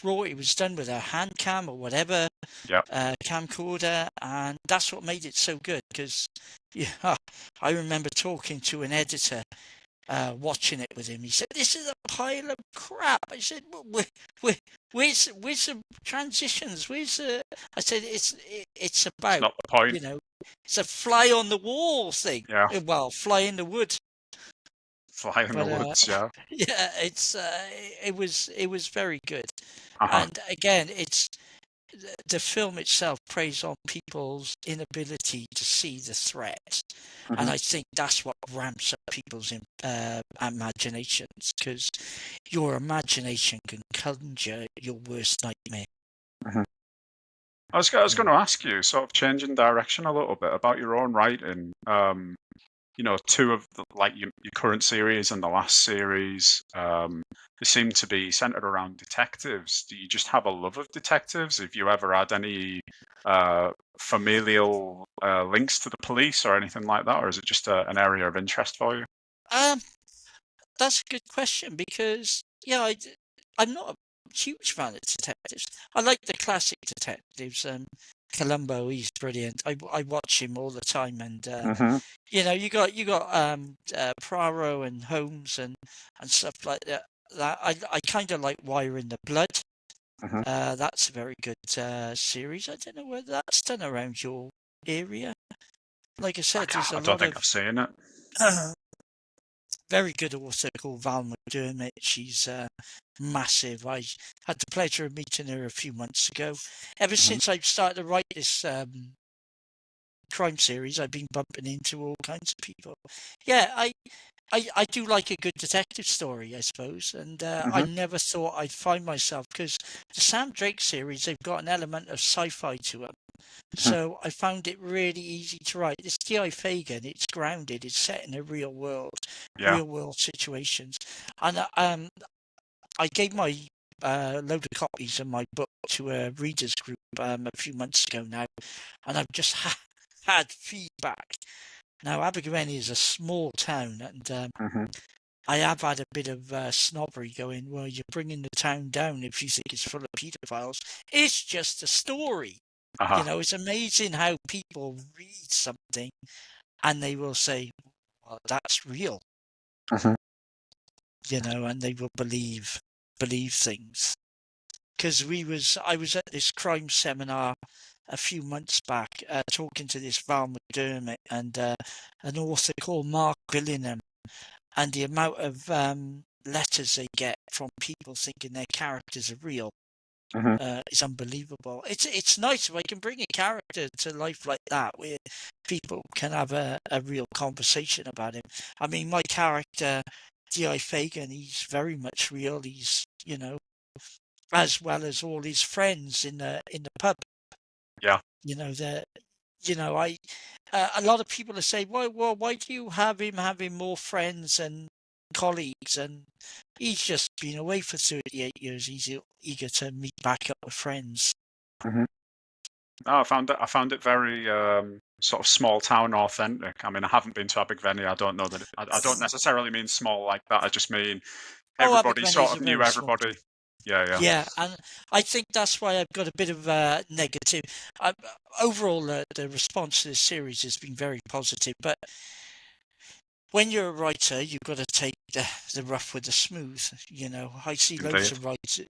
[SPEAKER 2] raw. It was done with a hand cam or whatever, camcorder, and that's what made it so good. Because yeah, I remember talking to an editor, watching it with him. He said, "This is a pile of crap." I said, "Where's the transitions? Where's the?" I said, "It's about,
[SPEAKER 1] It's not the point.
[SPEAKER 2] it's a fly on the wall thing.
[SPEAKER 1] Yeah.
[SPEAKER 2] Well, fly in the wood."
[SPEAKER 1] Fly in the woods, yeah.
[SPEAKER 2] Yeah, it was very good.
[SPEAKER 1] Uh-huh.
[SPEAKER 2] And again, it's the film itself preys on people's inability to see the threat,
[SPEAKER 1] Mm-hmm.
[SPEAKER 2] and I think that's what ramps up people's imaginations, because your imagination can conjure your worst nightmare.
[SPEAKER 1] Mm-hmm. I was going to ask you, sort of changing direction a little bit, about your own writing. Two of your current series and the last series, they seem to be centered around detectives. Do you just have a love of detectives? Have you ever had any familial links to the police or anything like that, or is it just an area of interest for you?
[SPEAKER 2] That's a good question, because I'm not a huge fan of detectives. I like the classic detectives. Columbo, he's brilliant. I watch him all the time, and
[SPEAKER 1] Hmm.
[SPEAKER 2] you got Poirot and Holmes and stuff like that. I kind of like Wire in the Blood.
[SPEAKER 1] Hmm.
[SPEAKER 2] That's a very good series. I don't know whether that's done around your area. Like I said, there's a
[SPEAKER 1] I don't
[SPEAKER 2] lot
[SPEAKER 1] think
[SPEAKER 2] of
[SPEAKER 1] I've seen it.
[SPEAKER 2] very good author called Val McDermott. She's massive. I had the pleasure of meeting her a few months ago. Ever
[SPEAKER 1] Hmm.
[SPEAKER 2] since I've started to write this crime series, I've been bumping into all kinds of people. Yeah, I do like a good detective story, I suppose, and I
[SPEAKER 1] Hmm.
[SPEAKER 2] never thought I'd find myself, because the Sam Drake series, they've got an element of sci-fi to them.
[SPEAKER 1] Hmm.
[SPEAKER 2] So I found it really easy to write. This T.I. Fagan, it's grounded, it's set in a
[SPEAKER 1] Yeah.
[SPEAKER 2] real world situations. And I gave my load of copies of my book to a readers group a few months ago now, and I've just had feedback. Now, Abergavenny is a small town, and
[SPEAKER 1] Hmm.
[SPEAKER 2] I have had a bit of snobbery going, well, you're bringing the town down if you think it's full of paedophiles. It's just a story.
[SPEAKER 1] Uh-huh.
[SPEAKER 2] It's amazing how people read something and they will say, well, that's real,
[SPEAKER 1] Hmm.
[SPEAKER 2] and they will believe things. Because I was at this crime seminar a few months back, talking to this Val McDermott and an author called Mark Billingham, and the amount of letters they get from people thinking their characters are real
[SPEAKER 1] Hmm.
[SPEAKER 2] is unbelievable. It's nice if I can bring a character to life like that, where people can have a real conversation about him. I mean, my character, D.I. Fagan, he's very much real. He's, as well as all his friends in the pub.
[SPEAKER 1] Yeah.
[SPEAKER 2] The I a lot of people are saying, why do you have him having more friends and colleagues? And he's just been away for 38 years. He's eager to meet back up with friends.
[SPEAKER 1] Hmm. Oh, I found it very sort of small town authentic. I mean, I haven't been to Abergavenny. I don't know that. I don't necessarily mean small like that. I just mean
[SPEAKER 2] Oh,
[SPEAKER 1] everybody
[SPEAKER 2] Abergavenny
[SPEAKER 1] sort
[SPEAKER 2] is
[SPEAKER 1] of
[SPEAKER 2] a
[SPEAKER 1] knew
[SPEAKER 2] very small town.
[SPEAKER 1] everybody. Yeah, yeah.
[SPEAKER 2] Yeah, and I think that's why I've got a bit of negative. Overall, the response to this series has been very positive, but when you're a writer, you've got to take the rough with the smooth. I see loads
[SPEAKER 1] Indeed.
[SPEAKER 2] of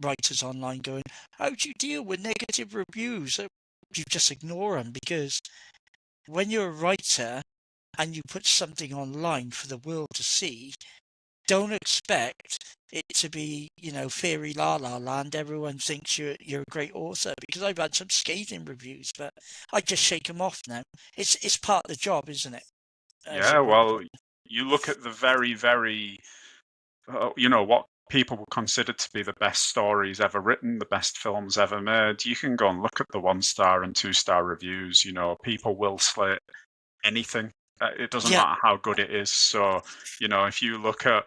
[SPEAKER 2] writers online going, "How do you deal with negative reviews?" You just ignore them, because when you're a writer and you put something online for the world to see, don't expect it to be, fairy la la land. Everyone thinks you're a great author, because I've had some scathing reviews, but I just shake them off now. It's part of the job, isn't it, as a
[SPEAKER 1] Yeah,
[SPEAKER 2] writer?
[SPEAKER 1] well, you look at the very, very, what people would consider to be the best stories ever written, the best films ever made. You can go and look at the 1-star and 2-star reviews. People will slate anything. It doesn't
[SPEAKER 2] Yeah,
[SPEAKER 1] matter how good it is. So, if you look at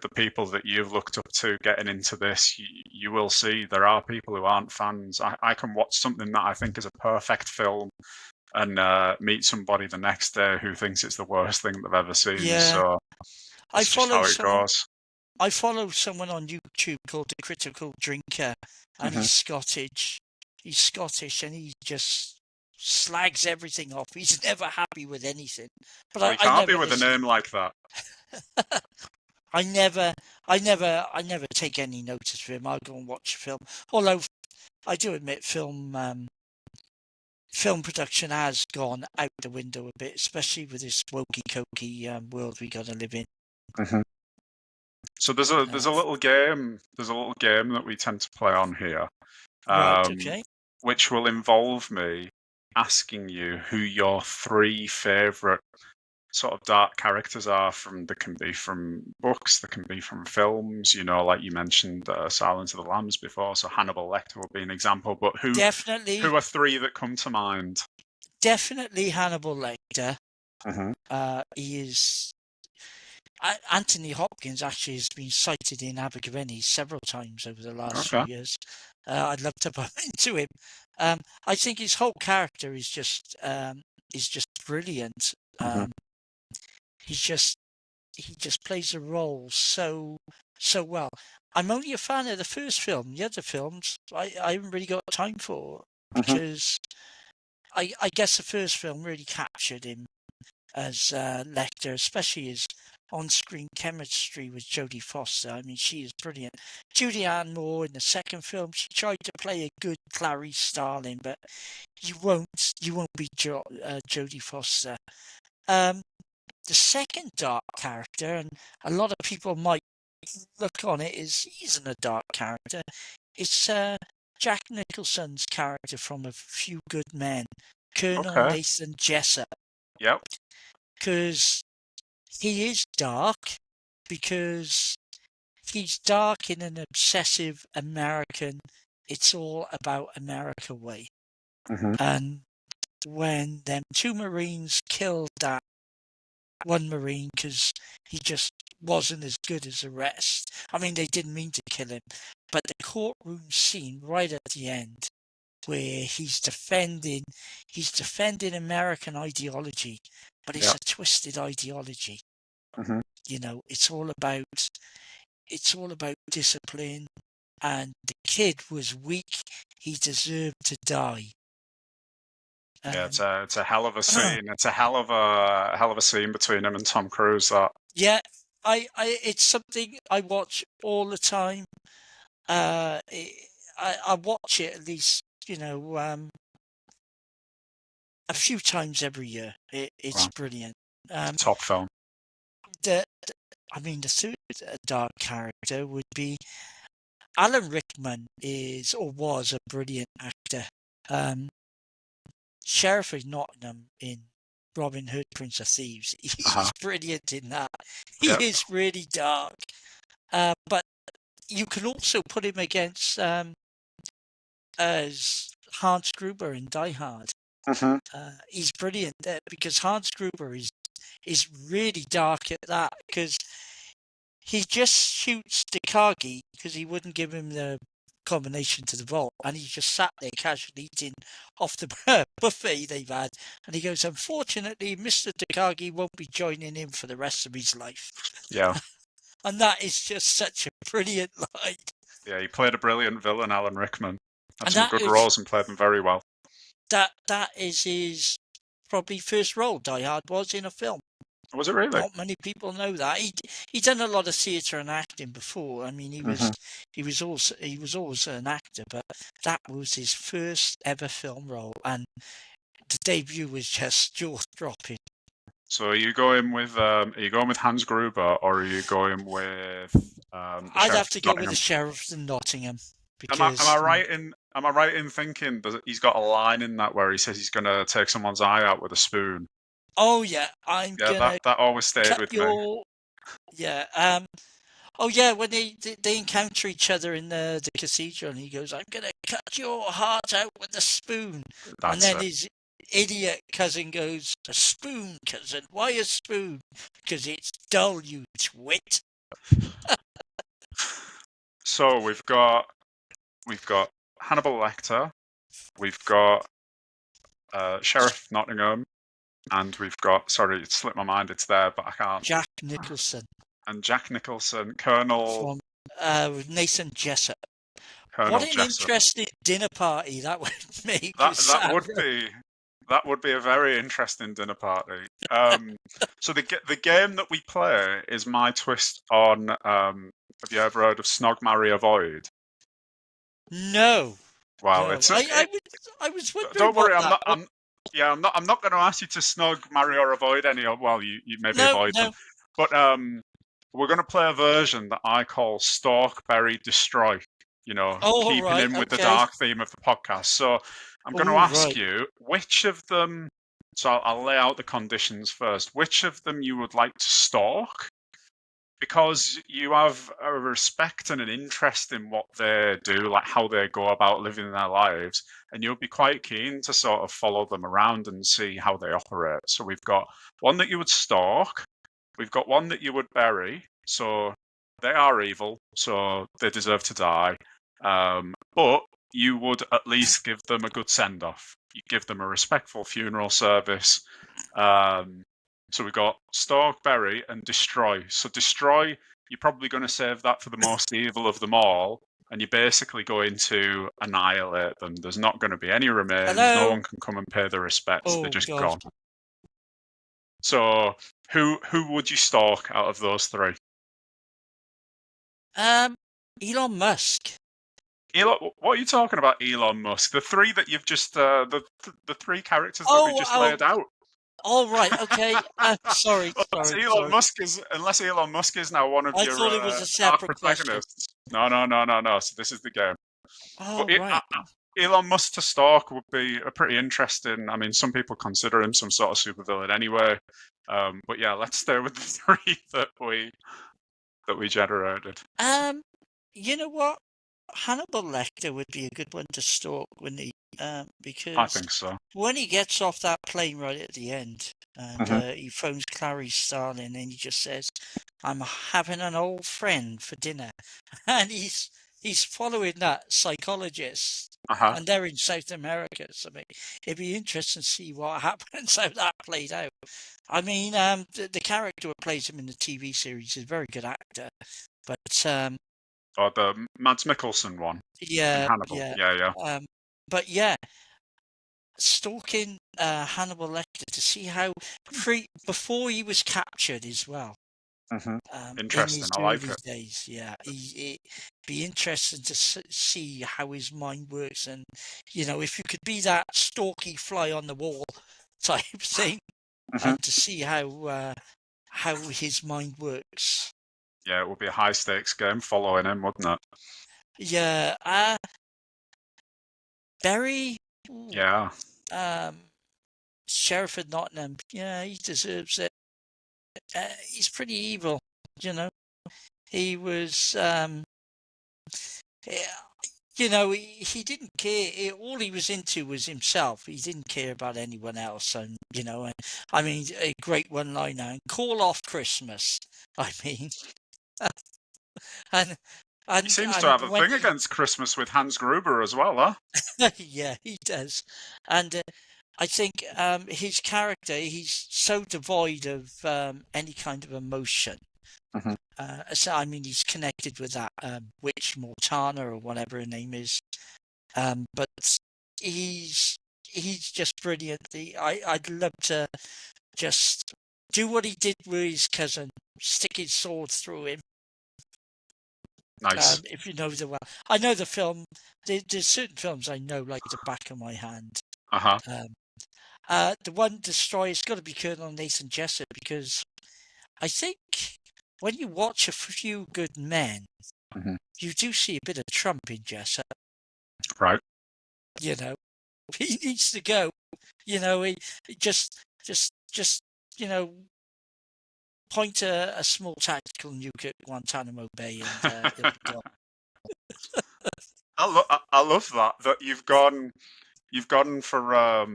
[SPEAKER 1] the people that you've looked up to getting into this, you will see there are people who aren't fans. I can watch something that I think is a perfect film and meet somebody the next day who thinks it's the worst thing they've ever seen.
[SPEAKER 2] yeah.
[SPEAKER 1] So
[SPEAKER 2] I
[SPEAKER 1] it's just
[SPEAKER 2] follow
[SPEAKER 1] how it
[SPEAKER 2] someone.
[SPEAKER 1] goes.
[SPEAKER 2] I follow someone on YouTube called the Critical Drinker, and
[SPEAKER 1] Hmm.
[SPEAKER 2] he's Scottish. He's Scottish, and he just slags everything off. He's never happy with anything. But
[SPEAKER 1] Well, you
[SPEAKER 2] I
[SPEAKER 1] can't be
[SPEAKER 2] never
[SPEAKER 1] with a
[SPEAKER 2] listen.
[SPEAKER 1] name like that.
[SPEAKER 2] I never take any notice of him. I'll go and watch a film. Although I do admit, film production has gone out the window a bit, especially with this wokey cokey world we got to live in.
[SPEAKER 1] Hmm. So
[SPEAKER 2] Uh,
[SPEAKER 1] there's a little game that we tend to play on here,
[SPEAKER 2] right.
[SPEAKER 1] um,
[SPEAKER 2] Okay.
[SPEAKER 1] which will involve me asking you who your 3 favourite sort of dark characters are from. They can be from books, they can be from films. Like you mentioned, Silence of the Lambs before, so Hannibal Lecter would be an example. But
[SPEAKER 2] Definitely,
[SPEAKER 1] who are 3 that come to mind?
[SPEAKER 2] definitely Hannibal Lecter.
[SPEAKER 1] Hmm.
[SPEAKER 2] He is. Anthony Hopkins actually has been cited in Abergavenny several times over the last few
[SPEAKER 1] Okay.
[SPEAKER 2] years. I'd love to bump into him. I think his whole character is just brilliant.
[SPEAKER 1] Hmm.
[SPEAKER 2] He's just he just plays a role so well. I'm only a fan of the first film. The other films, I haven't really got time for. because I guess the first film really captured him as Lecter, especially his on-screen chemistry with Jodie Foster. I mean, she is brilliant. Julianne Moore in the second film, she tried to play a good Clarice Starling, but you won't be Jodie Foster. The second dark character, and a lot of people might look on it as he isn't a dark character. It's Jack Nicholson's character from A Few Good Men, Colonel
[SPEAKER 1] Okay.
[SPEAKER 2] Nathan Jessup.
[SPEAKER 1] Yep.
[SPEAKER 2] Because he is dark, because he's dark in an obsessive American, it's all about America way.
[SPEAKER 1] Mm-hmm.
[SPEAKER 2] And when them two Marines killed that one Marine because he just wasn't as good as the rest. I mean, they didn't mean to kill him, but the courtroom scene right at the end where he's defending American ideology, but it's a twisted ideology.
[SPEAKER 1] Mm-hmm.
[SPEAKER 2] You know, it's all about discipline, and the kid was weak. He deserved to die.
[SPEAKER 1] Yeah, it's a hell of a scene. It's a hell of a scene between him and Tom Cruise. That.
[SPEAKER 2] Yeah, it's something I watch all the time. I watch it at least, a few times every year. It's brilliant.
[SPEAKER 1] Top film.
[SPEAKER 2] The third dark character would be Alan Rickman was a brilliant actor. Sheriff of Nottingham in Robin Hood, Prince of Thieves. He's brilliant in that. He is really dark. But you can also put him against as Hans Gruber in Die Hard.
[SPEAKER 1] Mm-hmm.
[SPEAKER 2] He's brilliant there because Hans Gruber is really dark at that, because he just shoots Takagi because he wouldn't give him the combination to the vault, and he just sat there casually eating off the buffet they've had, and he goes, unfortunately Mr. Takagi won't be joining him for the rest of his life.
[SPEAKER 1] Yeah.
[SPEAKER 2] And that is just such a brilliant line.
[SPEAKER 1] Yeah, he played a brilliant villain, Alan Rickman. Had
[SPEAKER 2] And
[SPEAKER 1] some good roles and played them very well.
[SPEAKER 2] That is his probably first role, Die Hard was, in a film.
[SPEAKER 1] Was it really?
[SPEAKER 2] Not many people know that. He'd done a lot of theatre and acting before. I mean, he was always an actor, but that was his first ever film role, and the debut was just jaw dropping.
[SPEAKER 1] So are you going with Hans Gruber, or are you going with
[SPEAKER 2] I'd have to go with the Sheriff of Nottingham. Because
[SPEAKER 1] am I right in thinking that he's got a line in that where he says he's going to take someone's eye out with a spoon?
[SPEAKER 2] Oh yeah,
[SPEAKER 1] that always stayed with me.
[SPEAKER 2] Yeah. Oh yeah, when they encounter each other in the cathedral, and he goes, "I'm gonna cut your heart out with a spoon," and then his idiot cousin goes, "A spoon, cousin? Why a spoon? Because it's dull, you twit."
[SPEAKER 1] So we've got Hannibal Lecter, we've got Sheriff Nottingham, and we've got, sorry, it slipped my mind, it's there, but I can't.
[SPEAKER 2] Jack Nicholson.
[SPEAKER 1] And Jack Nicholson, Colonel...
[SPEAKER 2] From Nathan Jessup.
[SPEAKER 1] Colonel
[SPEAKER 2] what an
[SPEAKER 1] Jessup.
[SPEAKER 2] Interesting dinner party that would make.
[SPEAKER 1] That would be a very interesting dinner party. So the game that we play is my twist on. Have you ever heard of Snog, Marry, Avoid?
[SPEAKER 2] No.
[SPEAKER 1] Well,
[SPEAKER 2] no. I was wondering.
[SPEAKER 1] Don't worry, I'm not going to ask you to snog, marry, or avoid any. Well, you maybe avoid them, but we're going to play a version that I call Stalk, Bury, Destroy. Keeping in with the dark theme of the podcast. So I'm going to ask you which of them. So I'll lay out the conditions first. Which of them you would like to stalk? Because you have a respect and an interest in what they do, like how they go about living their lives, and you'll be quite keen to sort of follow them around and see how they operate. So we've got one that you would stalk, we've got one that you would bury, so they are evil, so they deserve to die, but you would at least give them a good send-off. You give them a respectful funeral service. So we've got Stalk, Bury, and Destroy. So Destroy, you're probably going to save that for the most evil of them all. and you're basically going to annihilate them. There's not going to be any remains. No
[SPEAKER 2] Hello?
[SPEAKER 1] one can come and pay their respects. They're
[SPEAKER 2] Oh,
[SPEAKER 1] just
[SPEAKER 2] God.
[SPEAKER 1] gone. So, who would you stalk out of those three?
[SPEAKER 2] Elon Musk.
[SPEAKER 1] Elon, what are you talking about, Elon Musk? The three that you've just the three characters that we
[SPEAKER 2] Oh,
[SPEAKER 1] just laid out.
[SPEAKER 2] all right. Okay. Sorry.
[SPEAKER 1] Unless Elon Musk is now one of
[SPEAKER 2] I
[SPEAKER 1] your
[SPEAKER 2] thought it was a
[SPEAKER 1] arc
[SPEAKER 2] separate question.
[SPEAKER 1] protagonists. No. So this is the game.
[SPEAKER 2] Oh,
[SPEAKER 1] But
[SPEAKER 2] right.
[SPEAKER 1] Elon Musk to stalk would be a pretty interesting. I mean, some people consider him some sort of supervillain anyway. But yeah, let's stay with the three that we generated.
[SPEAKER 2] You know what? Hannibal Lecter would be a good one to stalk, wouldn't he?
[SPEAKER 1] I
[SPEAKER 2] Because
[SPEAKER 1] think so.
[SPEAKER 2] when he gets off that plane right at the end, and he phones Clarice Starling, and he just says, "I'm having an old friend for dinner," and he's following that psychologist, and they're in South America. So it'd be interesting to see what happens, how that played out. I mean, the character who plays him in the TV series is a very good actor, but
[SPEAKER 1] Or the Mads Mikkelsen one in
[SPEAKER 2] yeah,
[SPEAKER 1] Hannibal.
[SPEAKER 2] yeah.
[SPEAKER 1] Yeah.
[SPEAKER 2] But yeah, stalking Hannibal Lecter to see how before he was captured as well. In
[SPEAKER 1] Interesting.
[SPEAKER 2] his
[SPEAKER 1] I like
[SPEAKER 2] early
[SPEAKER 1] it.
[SPEAKER 2] days, yeah, it'd be interesting to see how his mind works, and if you could be that stalky fly on the wall type thing, and to see how his mind works.
[SPEAKER 1] Yeah, it would be a high stakes game following him, wouldn't it?
[SPEAKER 2] Yeah, Barry. Ooh,
[SPEAKER 1] Yeah.
[SPEAKER 2] Sheriff of Nottingham. Yeah, he deserves it. He's pretty evil, you know. He was, he didn't care. All he was into was himself. He didn't care about anyone else. And, I mean, a great one-liner. And call off Christmas. I mean, and
[SPEAKER 1] He
[SPEAKER 2] and
[SPEAKER 1] seems to
[SPEAKER 2] and
[SPEAKER 1] have a
[SPEAKER 2] when
[SPEAKER 1] thing against Christmas with Hans Gruber as well, huh?
[SPEAKER 2] yeah, he does. And I think his character, he's so devoid of any kind of emotion. So I mean, he's connected with that witch Mortana or whatever her name is. But he's just brilliant. I'd love to just do what he did with his cousin, stick his sword through him.
[SPEAKER 1] Nice.
[SPEAKER 2] If you know the one, I know the film. There's certain films I know like the back of my hand. The one Destroyer's got to be Colonel Nathan Jessup, because I think when you watch A Few Good Men, you do see a bit of Trump in Jessup.
[SPEAKER 1] Right.
[SPEAKER 2] He needs to go. He just point a small tactical nuke at Guantanamo Bay and it'll be gone.
[SPEAKER 1] I love that you've gone for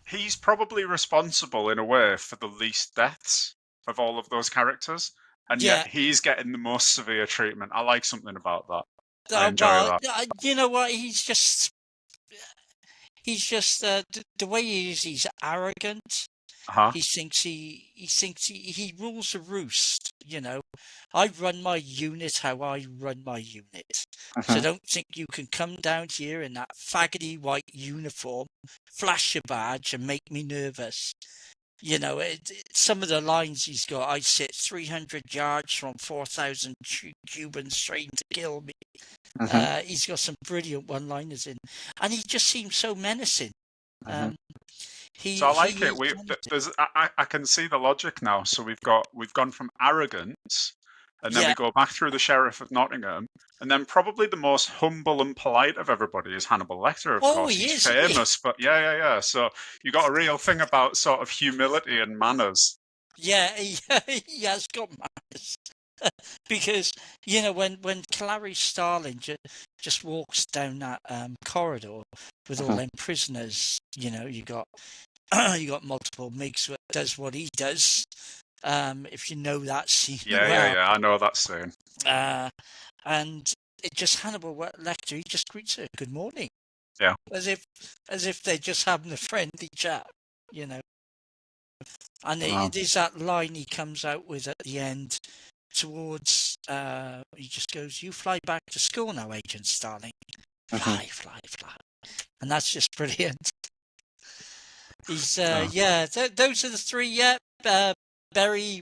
[SPEAKER 1] he's probably responsible in a way for the least deaths of all of those characters, and
[SPEAKER 2] Yeah.
[SPEAKER 1] yet he's getting the most severe treatment. I like something about that. I enjoy that.
[SPEAKER 2] You know what? He's just the way he is. He's arrogant. He thinks he rules the roost. I run my unit how I run my unit. So don't think you can come down here in that faggoty white uniform, flash your badge, and make me nervous. Some of the lines he's got. I sit 300 yards from 4,000 Cubans trying to kill me. He's got some brilliant one-liners in, and he just seems so menacing.
[SPEAKER 1] So I like it. I can see the logic now. So we've gone from arrogance, and then we go back through the Sheriff of Nottingham, and then probably the most humble and polite of everybody is Hannibal Lecter. Of course, he's famous, but yeah. So you got a real thing about sort of humility and manners.
[SPEAKER 2] Yeah, he has got manners. Because when Clarice Starling just walks down that corridor with all them prisoners, you got multiple Migs that does what he does. If you know that scene,
[SPEAKER 1] yeah, I know that scene.
[SPEAKER 2] And it just Hannibal Lecter, he just greets her, "Good morning," as if they're just having a friendly chat, And there's that line he comes out with at the end. towards, he just goes, "You fly back to school now, Agent Starling.
[SPEAKER 1] Mhm.
[SPEAKER 2] Fly. And that's just brilliant. He's,
[SPEAKER 1] Oh.
[SPEAKER 2] yeah, those are the three, yeah. Berry,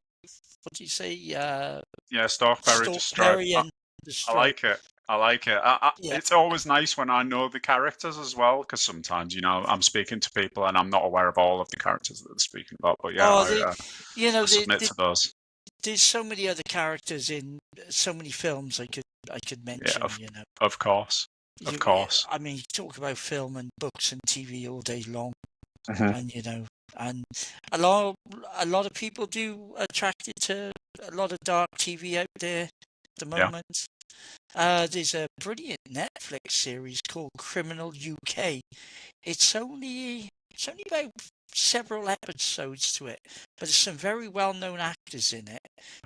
[SPEAKER 2] what do you say?
[SPEAKER 1] Yeah, Storkberry to Stripe.
[SPEAKER 2] Stalkberry and the
[SPEAKER 1] I
[SPEAKER 2] Stripe.
[SPEAKER 1] like it. I like it.
[SPEAKER 2] Yeah.
[SPEAKER 1] It's always nice when I know the characters as well, because sometimes, I'm speaking to people and I'm not aware of all of the characters that they're speaking about. But yeah,
[SPEAKER 2] Oh,
[SPEAKER 1] I submit to those.
[SPEAKER 2] there's so many other characters in so many films I could
[SPEAKER 1] Yeah,
[SPEAKER 2] mention.
[SPEAKER 1] of course, of course.
[SPEAKER 2] I mean, you talk about film and books and TV all day long,
[SPEAKER 1] Mhm.
[SPEAKER 2] and and a lot of people do attracted to a lot of dark TV out there at the
[SPEAKER 1] Yeah.
[SPEAKER 2] moment. There's a brilliant Netflix series called Criminal UK. It's only about several episodes to it, but there's some very well-known actors in it.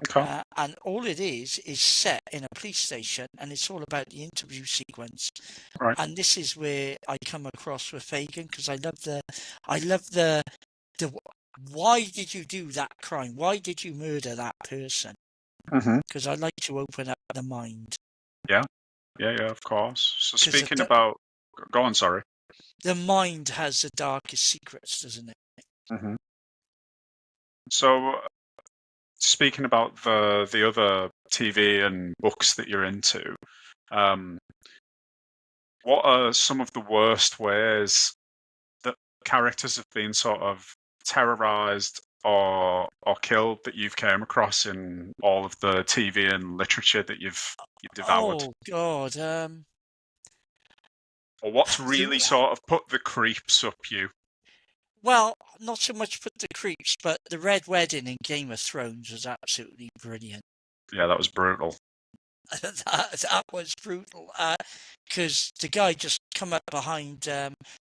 [SPEAKER 1] Okay.
[SPEAKER 2] And all it is set in a police station, and it's all about the interview sequence.
[SPEAKER 1] Right.
[SPEAKER 2] And this is where I come across with Fagin, because I love the why did you do that crime? Why did you murder that person?
[SPEAKER 1] Mhm.
[SPEAKER 2] Because I like to open up the mind.
[SPEAKER 1] Yeah. Of course. So
[SPEAKER 2] Because
[SPEAKER 1] speaking about, go on. Sorry.
[SPEAKER 2] the mind has the darkest secrets, doesn't it?
[SPEAKER 1] Mhm. So speaking about the other TV and books that you're into, um, what are some of the worst ways that characters have been sort of terrorized or killed that you've came across in all of the TV and literature that you've devoured?
[SPEAKER 2] Oh God.
[SPEAKER 1] Or what's really
[SPEAKER 2] The-
[SPEAKER 1] sort of put the creeps up you?
[SPEAKER 2] well, not so much put the creeps, but the Red Wedding in Game of Thrones was absolutely brilliant.
[SPEAKER 1] Yeah, that was brutal.
[SPEAKER 2] that was brutal. Because the guy just come up behind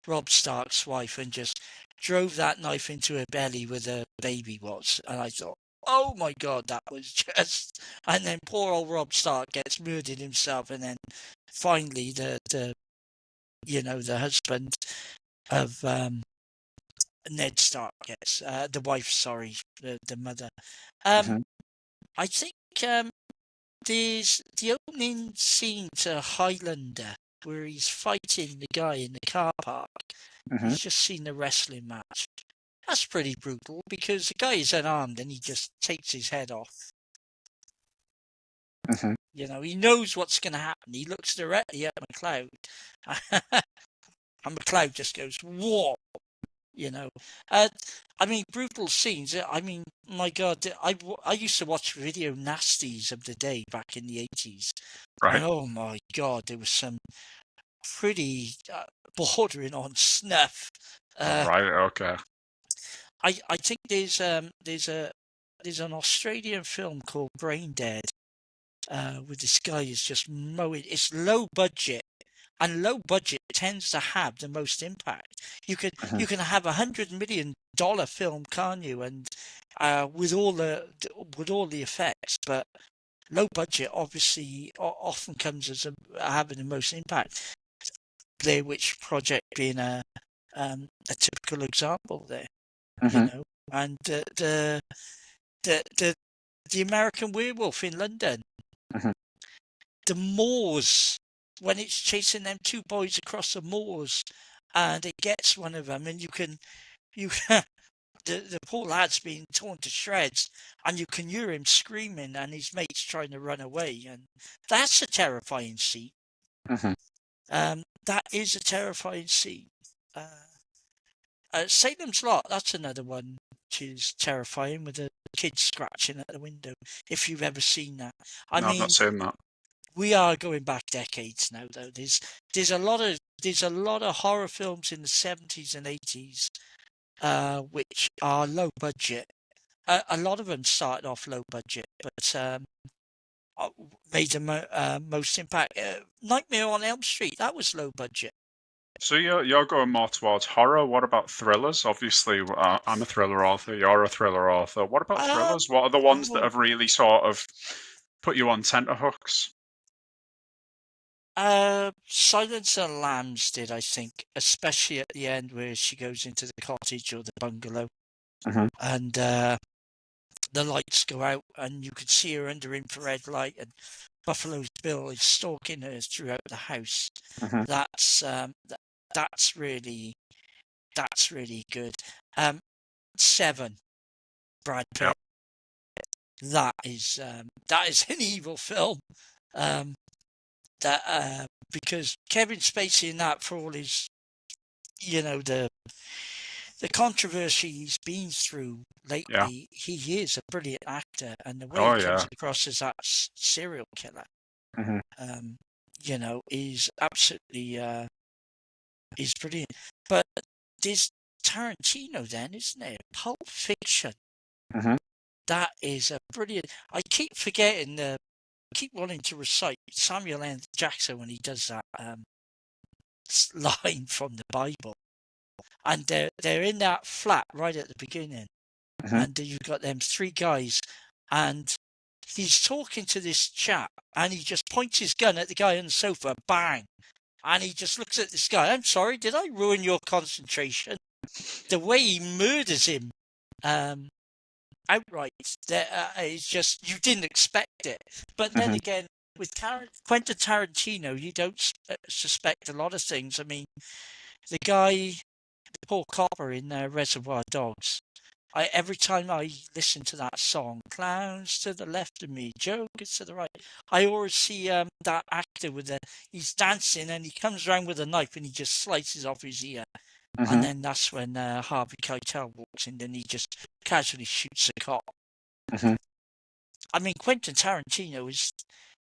[SPEAKER 2] Rob Stark's wife and just drove that knife into her belly where the baby was, and I thought, oh my God, that was just. And then poor old Rob Stark gets murdered himself, and then finally the the husband of Ned Stark gets the wife, sorry, the mother.
[SPEAKER 1] Mhm.
[SPEAKER 2] I think there's the opening scene to Highlander where he's fighting the guy in the car park.
[SPEAKER 1] Mhm.
[SPEAKER 2] He's just seen the wrestling match. That's pretty brutal because the guy is unarmed and he just takes his head off.
[SPEAKER 1] Mhm.
[SPEAKER 2] He knows what's going to happen. He looks directly at McLeod, and McLeod just goes, "Whoa!" You know, uh, I mean, brutal scenes. I mean, my God, I used to watch video nasties of the day back in the 80s.
[SPEAKER 1] Right.
[SPEAKER 2] And oh my God, there was some pretty bordering on snuff.
[SPEAKER 1] Right. Okay.
[SPEAKER 2] I think there's an Australian film called Brain Dead, where this guy is just mowing. It's low budget, and low budget tends to have the most impact. You
[SPEAKER 1] Mhm.
[SPEAKER 2] can have $100 million film, can't you? And with all the effects, but low budget obviously often comes as having the most impact. Blair Witch Project being a typical example there,
[SPEAKER 1] Mhm.
[SPEAKER 2] and the the American Werewolf in London,
[SPEAKER 1] Mhm.
[SPEAKER 2] the moors when it's chasing them two boys across the moors, and it gets one of them, and you the poor lad's being torn to shreds, and you can hear him screaming, and his mates trying to run away, and that's a terrifying scene.
[SPEAKER 1] Mhm.
[SPEAKER 2] That is a terrifying scene. Salem's Lot, that's another one which is terrifying with the kids scratching at the window. If you've ever seen that, I
[SPEAKER 1] No, I've not
[SPEAKER 2] mean,
[SPEAKER 1] seen that.
[SPEAKER 2] we are going back decades now. Though there's a lot of horror films in the 70s and 80s, which are low budget. A lot of them started off low budget, but made the most impact. Nightmare on Elm Street, that was low budget.
[SPEAKER 1] So you're going more towards horror. What about thrillers? Obviously, I'm a thriller author. You're a thriller author. What about
[SPEAKER 2] Um,
[SPEAKER 1] thrillers? What are the ones that
[SPEAKER 2] oh,
[SPEAKER 1] have really sort of put you on tenterhooks?
[SPEAKER 2] Silence of the Lambs did, I think, especially at the end where she goes into the cottage or the bungalow,
[SPEAKER 1] Mhm.
[SPEAKER 2] and the lights go out and you can see her under infrared light, and Buffalo Bill is stalking her throughout the house.
[SPEAKER 1] Mhm.
[SPEAKER 2] That's really good. 7, Brad
[SPEAKER 1] Yeah.
[SPEAKER 2] Pitt. That is an evil film. Because Kevin Spacey in that, for all his, the controversy he's been through
[SPEAKER 1] Yeah.
[SPEAKER 2] lately, he is a brilliant actor, and the way
[SPEAKER 1] Oh
[SPEAKER 2] he comes
[SPEAKER 1] yeah.
[SPEAKER 2] across as that serial killer,
[SPEAKER 1] Mhm.
[SPEAKER 2] is absolutely is brilliant. But there's Tarantino then, isn't it? Pulp Fiction.
[SPEAKER 1] Mhm.
[SPEAKER 2] That is a brilliant. I keep forgetting keep wanting to recite Samuel L. Jackson when he does that line from the Bible, and they're in that flat right at the beginning,
[SPEAKER 1] Mhm.
[SPEAKER 2] and you've got them 3 guys, and he's talking to this chap, and he just points his gun at the guy on the sofa, bang, and he just looks at this guy. I'm sorry, did I ruin your concentration? The way he murders him, outright, that it's just, you didn't expect it. But then
[SPEAKER 1] Mhm.
[SPEAKER 2] again, with Quentin Tarantino, you don't suspect a lot of things. I mean, the guy, Paul Copper in Reservoir Dogs. Every time I listen to that song, clowns to the left of me, jokers to the right, I always see that actor he's dancing and he comes around with a knife and he just slices off his ear. And
[SPEAKER 1] Mhm.
[SPEAKER 2] then that's when Harvey Keitel walks in and he just casually shoots a cop.
[SPEAKER 1] Mhm.
[SPEAKER 2] I mean, Quentin Tarantino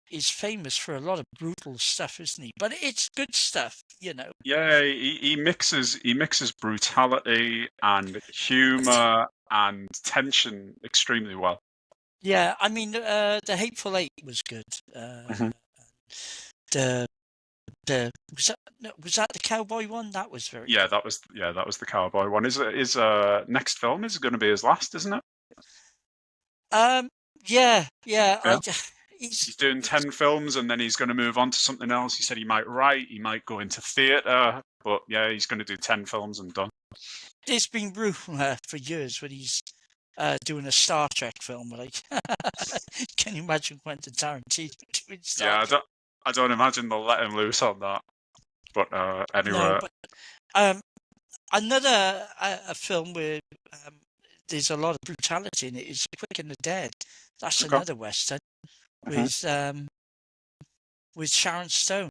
[SPEAKER 2] is famous for a lot of brutal stuff, isn't he? But it's good stuff.
[SPEAKER 1] Yeah, he mixes brutality and humor and tension extremely well.
[SPEAKER 2] Yeah, I mean, The Hateful Eight was good.
[SPEAKER 1] Mhm.
[SPEAKER 2] The was that the cowboy one? That was very
[SPEAKER 1] Yeah,
[SPEAKER 2] good.
[SPEAKER 1] that was the cowboy one. Is next film is going to be his last, isn't it?
[SPEAKER 2] Um, yeah, yeah.
[SPEAKER 1] Yeah.
[SPEAKER 2] He's
[SPEAKER 1] He's doing 10 films and then he's going to move on to something else. He said he might write, he might go into theatre, but yeah, he's going to do 10 films and done.
[SPEAKER 2] there's been rumor for years when he's doing a Star Trek film. Like, can you imagine Quentin Tarantino doing Star
[SPEAKER 1] Yeah,
[SPEAKER 2] Trek?
[SPEAKER 1] I don't imagine they'll let him loose on that. But
[SPEAKER 2] No,
[SPEAKER 1] anyway,
[SPEAKER 2] but um, another a film where um, there's a lot of brutality in it is Quick and the Dead. That's
[SPEAKER 1] okay.
[SPEAKER 2] another western
[SPEAKER 1] Mhm.
[SPEAKER 2] with Sharon Stone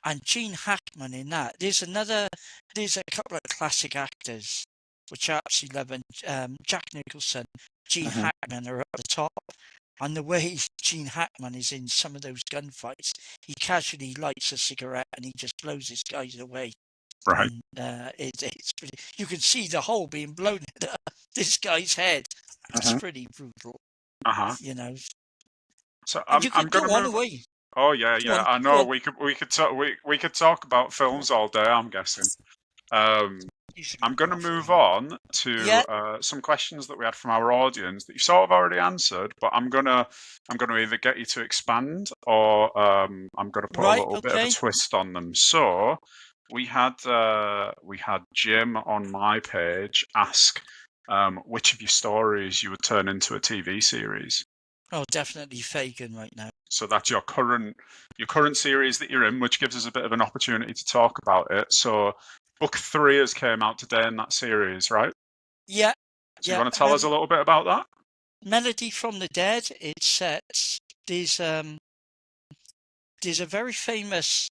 [SPEAKER 2] and Gene Hackman in that. There's a couple of classic actors which I absolutely love, and Jack Nicholson, Gene
[SPEAKER 1] Mhm.
[SPEAKER 2] Hackman are at the top. And the way Gene Hackman is in some of those gunfights, he casually lights a cigarette and he just blows his guys away.
[SPEAKER 1] Right.
[SPEAKER 2] And it's pretty. You can see the hole being blown in this guy's head. That's
[SPEAKER 1] Mhm.
[SPEAKER 2] pretty brutal,
[SPEAKER 1] Uh-huh.
[SPEAKER 2] you know.
[SPEAKER 1] So
[SPEAKER 2] And
[SPEAKER 1] I'm
[SPEAKER 2] you
[SPEAKER 1] I'm
[SPEAKER 2] could
[SPEAKER 1] going to
[SPEAKER 2] go on
[SPEAKER 1] move.
[SPEAKER 2] away.
[SPEAKER 1] Oh yeah,
[SPEAKER 2] Go
[SPEAKER 1] yeah.
[SPEAKER 2] on,
[SPEAKER 1] I
[SPEAKER 2] go
[SPEAKER 1] know
[SPEAKER 2] on.
[SPEAKER 1] we could talk about films all day, I'm guessing. Um
[SPEAKER 2] You should
[SPEAKER 1] I'm
[SPEAKER 2] have
[SPEAKER 1] going to
[SPEAKER 2] coffee
[SPEAKER 1] move
[SPEAKER 2] anyway.
[SPEAKER 1] on to
[SPEAKER 2] Yeah,
[SPEAKER 1] some questions that we had from our audience that you sort of already answered, but I'm gonna either get you to expand or I'm gonna put a
[SPEAKER 2] right,
[SPEAKER 1] little bit of a
[SPEAKER 2] okay.
[SPEAKER 1] twist on them. So we had Jim on my page ask which of your stories you would turn into a TV series.
[SPEAKER 2] Oh, definitely Fagin right now.
[SPEAKER 1] So that's your current series that you're in, which gives us a bit of an opportunity to talk about it. So book 3 has came out today in that series, right?
[SPEAKER 2] Yeah,
[SPEAKER 1] So you
[SPEAKER 2] yeah.
[SPEAKER 1] want to tell us a little bit about that?
[SPEAKER 2] Melody from the Dead. It sets there's a very famous.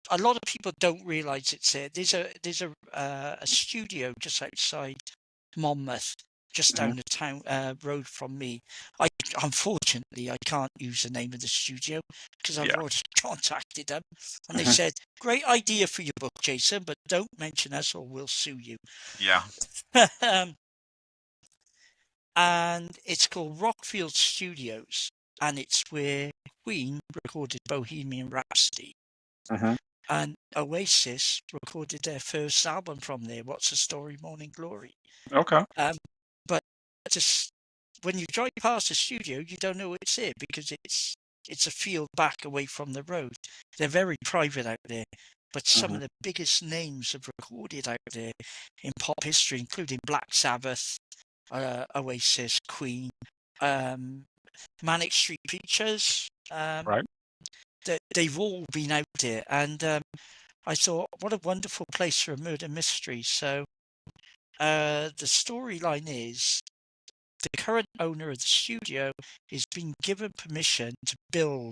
[SPEAKER 2] A lot of people don't realise it's here. There's a studio just outside Monmouth, just
[SPEAKER 1] Hmm.
[SPEAKER 2] down the town road from me. Unfortunately I can't use the name of the studio because I've
[SPEAKER 1] Yeah.
[SPEAKER 2] already contacted them, and they
[SPEAKER 1] Hmm.
[SPEAKER 2] said, "Great idea for your book, Jason, but don't mention us or we'll sue you."
[SPEAKER 1] Yeah.
[SPEAKER 2] um, and it's called Rockfield Studios, and it's where Queen recorded Bohemian Rhapsody,
[SPEAKER 1] Hmm.
[SPEAKER 2] and Oasis recorded their first album from there, What's the Story, Morning Glory.
[SPEAKER 1] Okay.
[SPEAKER 2] But just when you drive past the studio, you don't know it's there because it's a field back away from the road. They're very private out there, but some
[SPEAKER 1] Hmm.
[SPEAKER 2] of the biggest names have recorded out there in pop history, including Black Sabbath, Oasis, Queen, Manic Street Preachers.
[SPEAKER 1] Right.
[SPEAKER 2] They've all been out there, and I thought, what a wonderful place for a murder mystery. So the storyline is the current owner of the studio is being given permission to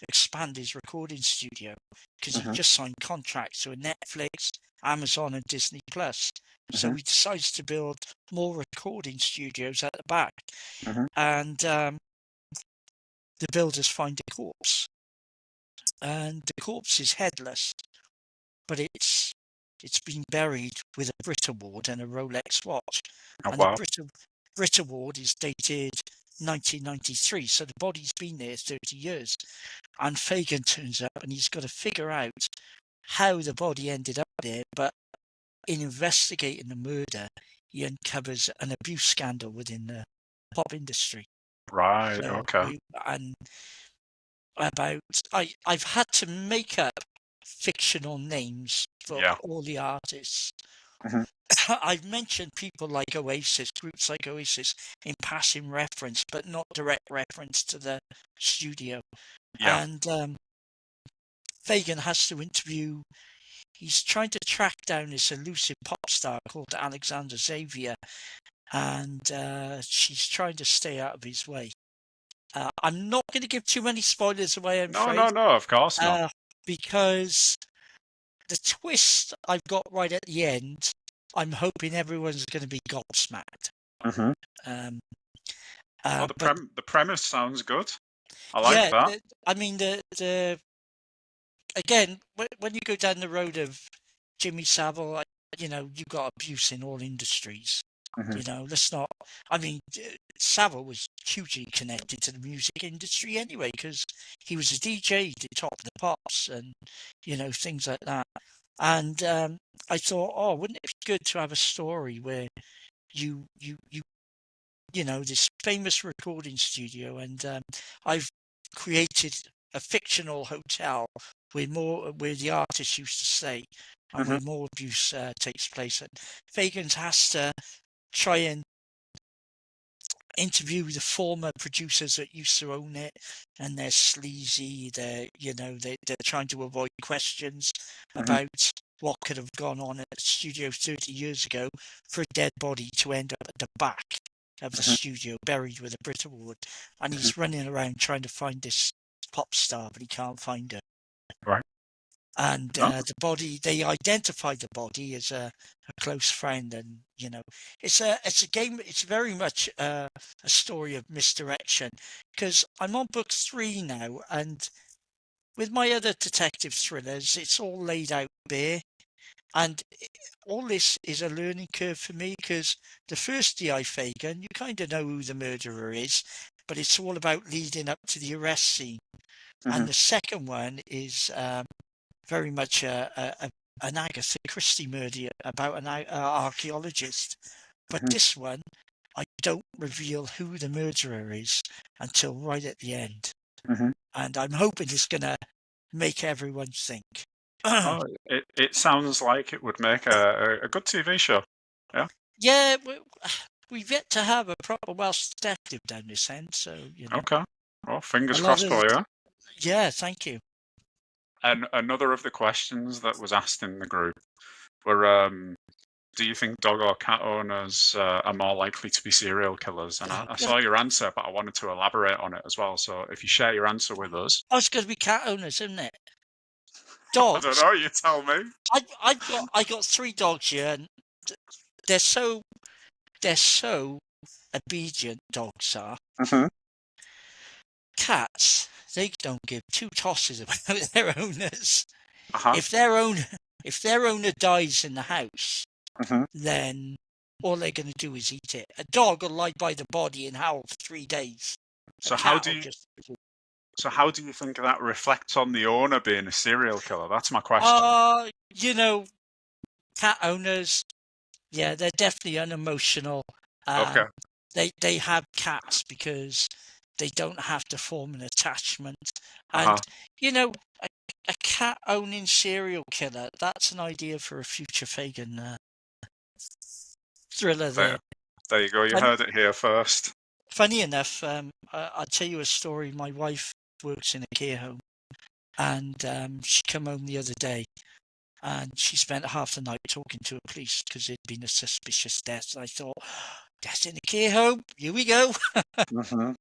[SPEAKER 2] expand his recording studio because he just signed contracts with Netflix, Amazon, and Disney Plus. So he decides to build more recording studios at the back, and the builders find a corpse, and the corpse is headless, but it's been buried with a Brit Award and a Rolex watch,
[SPEAKER 1] Oh,
[SPEAKER 2] and the
[SPEAKER 1] wow.
[SPEAKER 2] Brit Award is dated 1993, so the body's been there 30 years. And Fagin turns up, and he's got to figure out how the body ended up there. But in investigating the murder, he uncovers an abuse scandal within the pop industry.
[SPEAKER 1] Right.
[SPEAKER 2] So
[SPEAKER 1] Okay.
[SPEAKER 2] I've had to make up fictional names for
[SPEAKER 1] Yeah.
[SPEAKER 2] all the artists.
[SPEAKER 1] Mhm.
[SPEAKER 2] I've mentioned people like Oasis, groups like Oasis, in passing reference, but not direct reference to the studio.
[SPEAKER 1] Yeah.
[SPEAKER 2] And Fagin has to interview. He's trying to track down this elusive pop star called Alexander Xavier, and she's trying to stay out of his way. I'm not going to give too many spoilers away, I'm
[SPEAKER 1] No,
[SPEAKER 2] afraid,
[SPEAKER 1] no, no. Of course not.
[SPEAKER 2] because the twist I've got right at the end, I'm hoping everyone's going to be gobsmacked.
[SPEAKER 1] Mm-hmm.
[SPEAKER 2] Um,
[SPEAKER 1] Well,
[SPEAKER 2] but
[SPEAKER 1] the premise sounds good. I like
[SPEAKER 2] yeah,
[SPEAKER 1] that.
[SPEAKER 2] I mean the again, when you go down the road of Jimmy Savile, you got abuse in all industries.
[SPEAKER 1] Mm-hmm.
[SPEAKER 2] Let's not. I mean, Savile was hugely connected to the music industry anyway, because he was a DJ, he did Top of the Pops, and things like that. And I thought, oh, wouldn't it be good to have a story where this famous recording studio, and I've created a fictional hotel where the artist used to stay, and
[SPEAKER 1] Mm-hmm.
[SPEAKER 2] where more abuse takes place. And Fagans has to try and interview the former producers that used to own it, and they're sleazy. They're trying to avoid questions
[SPEAKER 1] Mm-hmm.
[SPEAKER 2] about what could have gone on at the studio 30 years ago for a dead body to end up at the back of the
[SPEAKER 1] Mm-hmm.
[SPEAKER 2] studio, buried with a Brit Award. And
[SPEAKER 1] Mm-hmm.
[SPEAKER 2] he's running around trying to find this pop star, but he can't find her.
[SPEAKER 1] Right.
[SPEAKER 2] And
[SPEAKER 1] No.
[SPEAKER 2] they identified the body as a close friend, and it's a game. It's very much a story of misdirection, because I'm on book 3 now, and with my other detective thrillers, it's all laid out there, and all this is a learning curve for me, because the first DI Fagan, you kind of know who the murderer is, but it's all about leading up to the arrest scene.
[SPEAKER 1] Mm-hmm.
[SPEAKER 2] And the second one is very much an Agatha Christie murder about an archaeologist. But
[SPEAKER 1] Mm-hmm.
[SPEAKER 2] this one, I don't reveal who the murderer is until right at the end.
[SPEAKER 1] Mm-hmm.
[SPEAKER 2] And I'm hoping it's going to make everyone think.
[SPEAKER 1] Oh, it sounds like it would make a good TV show. Yeah.
[SPEAKER 2] Yeah, we've yet to have a proper Welsh detective down this end, so,
[SPEAKER 1] Okay. Well, fingers
[SPEAKER 2] a lot
[SPEAKER 1] crossed
[SPEAKER 2] of...
[SPEAKER 1] for you.
[SPEAKER 2] Yeah, thank you.
[SPEAKER 1] And another of the questions that was asked in the group were, do you think dog or cat owners are more likely to be serial killers? And I saw your answer, but I wanted to elaborate on it as well. So if you share your answer with us.
[SPEAKER 2] Oh, it's going to be cat owners, isn't it?
[SPEAKER 1] I don't
[SPEAKER 2] Dogs.
[SPEAKER 1] know, you tell me.
[SPEAKER 2] I got 3 dogs here, and they're so obedient, dogs are.
[SPEAKER 1] Mm-hmm.
[SPEAKER 2] Cats, they don't give 2 tosses about their owners.
[SPEAKER 1] Uh-huh.
[SPEAKER 2] If their owner dies in the house,
[SPEAKER 1] Mm-hmm.
[SPEAKER 2] then all they're going to do is eat it. A dog will lie by the body and howl for 3 days.
[SPEAKER 1] So
[SPEAKER 2] A cat will just...
[SPEAKER 1] how do you think that reflects on the owner being a serial killer? That's my question.
[SPEAKER 2] Cat owners, yeah, they're definitely unemotional.
[SPEAKER 1] Okay.
[SPEAKER 2] They have cats because they don't have to form an attachment.
[SPEAKER 1] Uh-huh.
[SPEAKER 2] And, a cat-owning serial killer, that's an idea for a future Fagin thriller there.
[SPEAKER 1] There you go. You
[SPEAKER 2] Fun,
[SPEAKER 1] heard it here first.
[SPEAKER 2] funny enough, I'll tell you a story. My wife works in a care home, and she came home the other day, and she spent half the night talking to a police because there'd been a suspicious death. And I thought, death in a care home, here we go.
[SPEAKER 1] Hmm.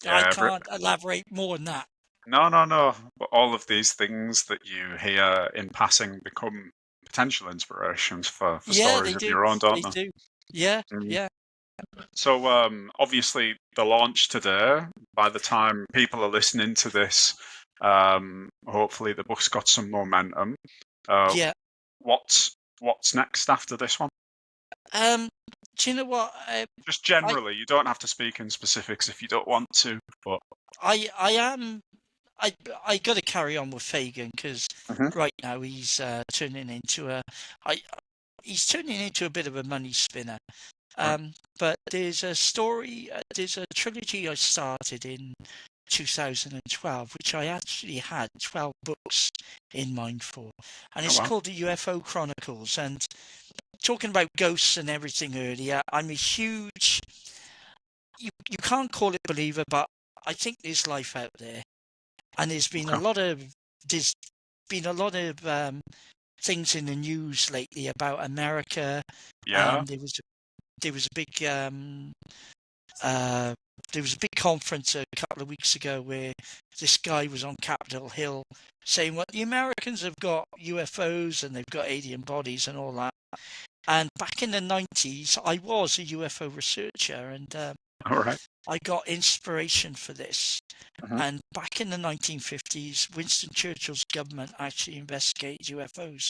[SPEAKER 2] I
[SPEAKER 1] Yeah.
[SPEAKER 2] can't elaborate more than that.
[SPEAKER 1] No, no, no. But all of these things that you hear in passing become potential inspirations for
[SPEAKER 2] Yeah,
[SPEAKER 1] stories
[SPEAKER 2] they
[SPEAKER 1] of
[SPEAKER 2] do.
[SPEAKER 1] your own, don't
[SPEAKER 2] They
[SPEAKER 1] they?
[SPEAKER 2] do. Yeah,
[SPEAKER 1] Mm.
[SPEAKER 2] yeah,
[SPEAKER 1] So, obviously, the launch today, by the time people are listening to this, hopefully the book's got some momentum. Uh,
[SPEAKER 2] yeah.
[SPEAKER 1] what's next after this one?
[SPEAKER 2] Um, do you know what?
[SPEAKER 1] Just
[SPEAKER 2] I,
[SPEAKER 1] generally, you don't have to speak in specifics if you don't want to, but
[SPEAKER 2] I am. I, I got to carry on with Fagin because
[SPEAKER 1] Mhm.
[SPEAKER 2] right now he's turning into I, he's turning into a bit of a money spinner.
[SPEAKER 1] Right.
[SPEAKER 2] But there's a story, there's a trilogy I started in 2012, which I actually had 12 books in mind for, and
[SPEAKER 1] Oh
[SPEAKER 2] it's
[SPEAKER 1] well.
[SPEAKER 2] called the UFO Chronicles. And talking about ghosts and everything earlier, I'm a huge, you can't call it believer, but I think there's life out there, and
[SPEAKER 1] Okay.
[SPEAKER 2] there's been a lot of things in the news lately about America.
[SPEAKER 1] Yeah.
[SPEAKER 2] There was a big uh, there was a big conference a couple of weeks ago where this guy was on Capitol Hill saying what the Americans have got UFOs and they've got alien bodies and all that. And back in the 90s, I was a UFO researcher, and
[SPEAKER 1] All right.
[SPEAKER 2] I got inspiration for this.
[SPEAKER 1] Mhm.
[SPEAKER 2] And back in the 1950s, Winston Churchill's government actually investigated UFOs.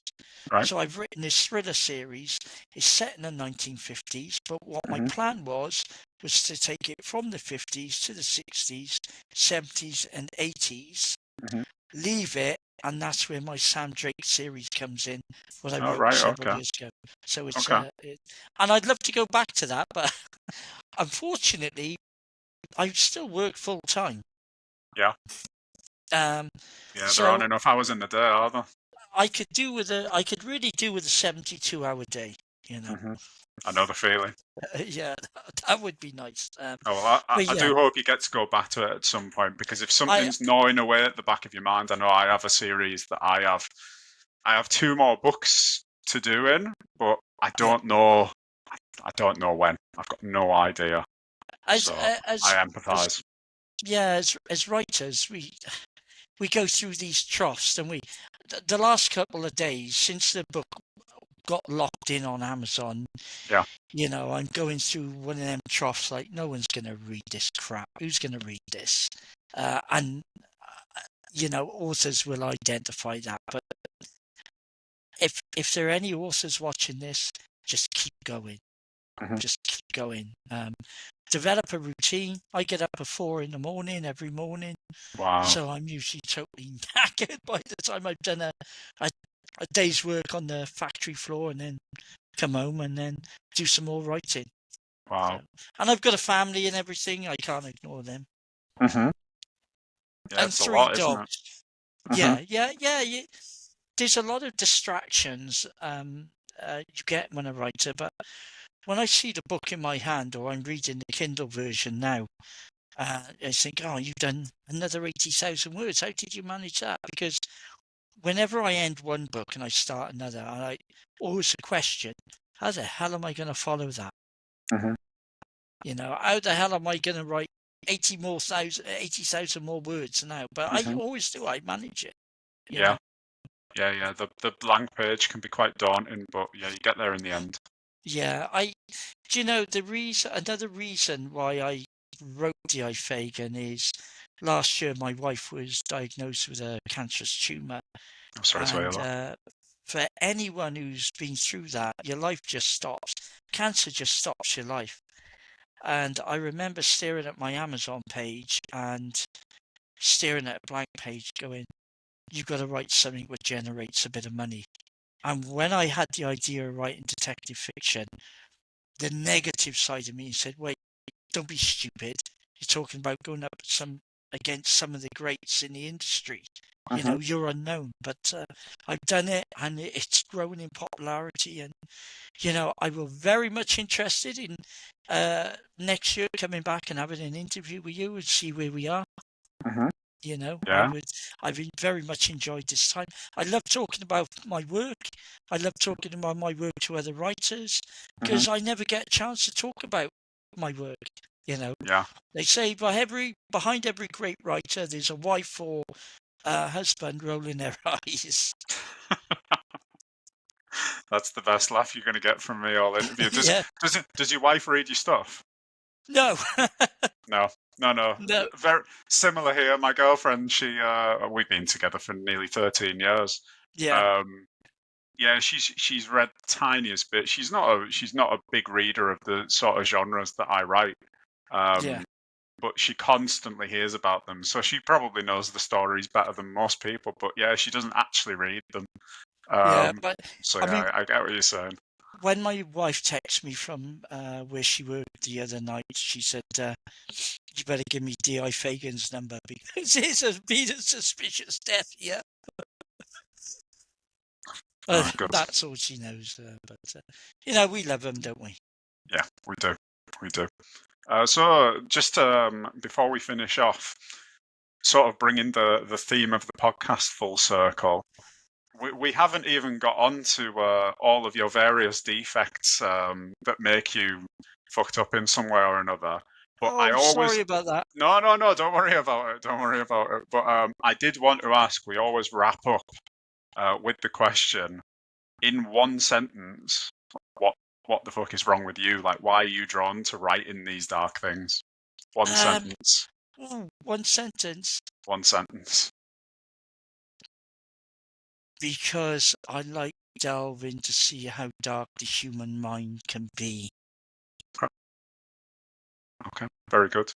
[SPEAKER 1] Right.
[SPEAKER 2] So I've written this thriller series. It's set in the 1950s, but what my
[SPEAKER 1] Mhm.
[SPEAKER 2] plan was to take it from the 50s to the 60s, 70s, and 80s,
[SPEAKER 1] Mhm.
[SPEAKER 2] leave it, and that's where my Sam Drake series comes in, what I
[SPEAKER 1] All
[SPEAKER 2] wrote
[SPEAKER 1] right.
[SPEAKER 2] several
[SPEAKER 1] Okay.
[SPEAKER 2] years ago. So
[SPEAKER 1] Okay.
[SPEAKER 2] and I'd love to go back to that, but unfortunately, I still work full time.
[SPEAKER 1] Yeah.
[SPEAKER 2] Um,
[SPEAKER 1] Yeah. There aren't
[SPEAKER 2] so
[SPEAKER 1] enough hours in the day, are there?
[SPEAKER 2] I could really do with a 72-hour day, you know.
[SPEAKER 1] Mhm. I know the feeling.
[SPEAKER 2] Yeah, that would be nice.
[SPEAKER 1] Oh, well,
[SPEAKER 2] But
[SPEAKER 1] I
[SPEAKER 2] yeah,
[SPEAKER 1] do hope you get to go back to it at some point because if
[SPEAKER 2] I
[SPEAKER 1] something's gnawing away at the back of your mind, I know I have a series that I have two more books to do in, but
[SPEAKER 2] yeah,
[SPEAKER 1] I don't know when. I've got no idea.
[SPEAKER 2] as
[SPEAKER 1] So I
[SPEAKER 2] as
[SPEAKER 1] empathise.
[SPEAKER 2] yeah, as writers, we go through these troughs, and the last couple of days since the book got locked in on Amazon,
[SPEAKER 1] Yeah.
[SPEAKER 2] you know, I'm going through one of them troughs like no one's going to read this crap. Who's going to read this? And you know, authors will identify that. But if there are any authors watching this, just keep going.
[SPEAKER 1] Mhm.
[SPEAKER 2] Just keep going. Develop a routine. I get up at 4 in the morning every morning,
[SPEAKER 1] Wow.
[SPEAKER 2] so I'm usually totally knackered by the time I've done a, a day's work on the factory floor, and then come home and then do some more writing. So,
[SPEAKER 1] Wow.
[SPEAKER 2] and I've got a family and everything. I can't ignore them.
[SPEAKER 1] Mhm. Yeah,
[SPEAKER 2] And
[SPEAKER 1] it's a
[SPEAKER 2] 3
[SPEAKER 1] lot, isn't it?
[SPEAKER 2] dogs.
[SPEAKER 1] Mhm.
[SPEAKER 2] Yeah. There's a lot of distractions you get when a writer, but when I see the book in my hand or I'm reading the Kindle version now, I think, oh, you've done another 80,000 words. How did you manage that? Because whenever I end one book and I start another, I always a question: how the hell am I going to follow that?
[SPEAKER 1] Mhm.
[SPEAKER 2] You know, how the hell am I going to write 80,000 more words now? But I
[SPEAKER 1] Mhm.
[SPEAKER 2] always do. I manage it. You
[SPEAKER 1] Yeah.
[SPEAKER 2] know.
[SPEAKER 1] Yeah. Yeah. The blank page can be quite daunting, but yeah, you get there in the end.
[SPEAKER 2] Yeah. Do you know the reason? Another reason why I wrote the I Fagin is last year my wife was diagnosed with a cancerous tumor.
[SPEAKER 1] I'm sorry to hear
[SPEAKER 2] And
[SPEAKER 1] that.
[SPEAKER 2] for anyone who's been through that, your life just stops. Cancer just stops your life. And I remember staring at my Amazon page and staring at a blank page going, you've got to write something which generates a bit of money. And when I had the idea of writing detective fiction, the negative side of me said, wait, don't be stupid. You're talking about going up against some of the greats in the industry. You know, you're unknown, but I've done it, and it's grown in popularity. And you know, I will very much interested in next year coming back and having an interview with you and see where we are. You know,
[SPEAKER 1] Yeah.
[SPEAKER 2] I've very much enjoyed this time. I love talking about my work. I love talking about my work to other writers because I never get a chance to talk about my work. You know,
[SPEAKER 1] Yeah.
[SPEAKER 2] they say behind every great writer, there's a wife or husband rolling their eyes.
[SPEAKER 1] That's the best laugh you're going to get from me all interview.
[SPEAKER 2] Yeah.
[SPEAKER 1] Does your wife read your stuff?
[SPEAKER 2] No.
[SPEAKER 1] No.
[SPEAKER 2] No.
[SPEAKER 1] Very similar here. My girlfriend, we've been together for nearly 13 years.
[SPEAKER 2] Yeah.
[SPEAKER 1] Yeah, she's read the tiniest bit. She's not a big reader of the sort of genres that I write.
[SPEAKER 2] Yeah.
[SPEAKER 1] But she constantly hears about them, so she probably knows the stories better than most people. But yeah, she doesn't actually read them.
[SPEAKER 2] Yeah. But
[SPEAKER 1] So
[SPEAKER 2] I mean,
[SPEAKER 1] yeah, I get what you're saying.
[SPEAKER 2] when my wife texted me from where she worked the other night, she said, "You better give me D.I. Fagan's number because there's been a suspicious death here."
[SPEAKER 1] Oh, good.
[SPEAKER 2] That's all she knows. But you know, we love them, don't we?
[SPEAKER 1] Yeah, we do. We do. So just before we finish off, sort of bringing the theme of the podcast full circle, we haven't even got on to all of your various defects that make you fucked up in some way or another. But I
[SPEAKER 2] Oh,
[SPEAKER 1] always
[SPEAKER 2] sorry about that.
[SPEAKER 1] no, don't worry about it. Don't worry about it. But I did want to ask. We always wrap up with the question in one sentence. What the fuck is wrong with you? Like, why are you drawn to writing these dark things? One sentence.
[SPEAKER 2] One sentence.
[SPEAKER 1] One sentence.
[SPEAKER 2] Because I like delving to see how dark the human mind can be.
[SPEAKER 1] Okay, very good.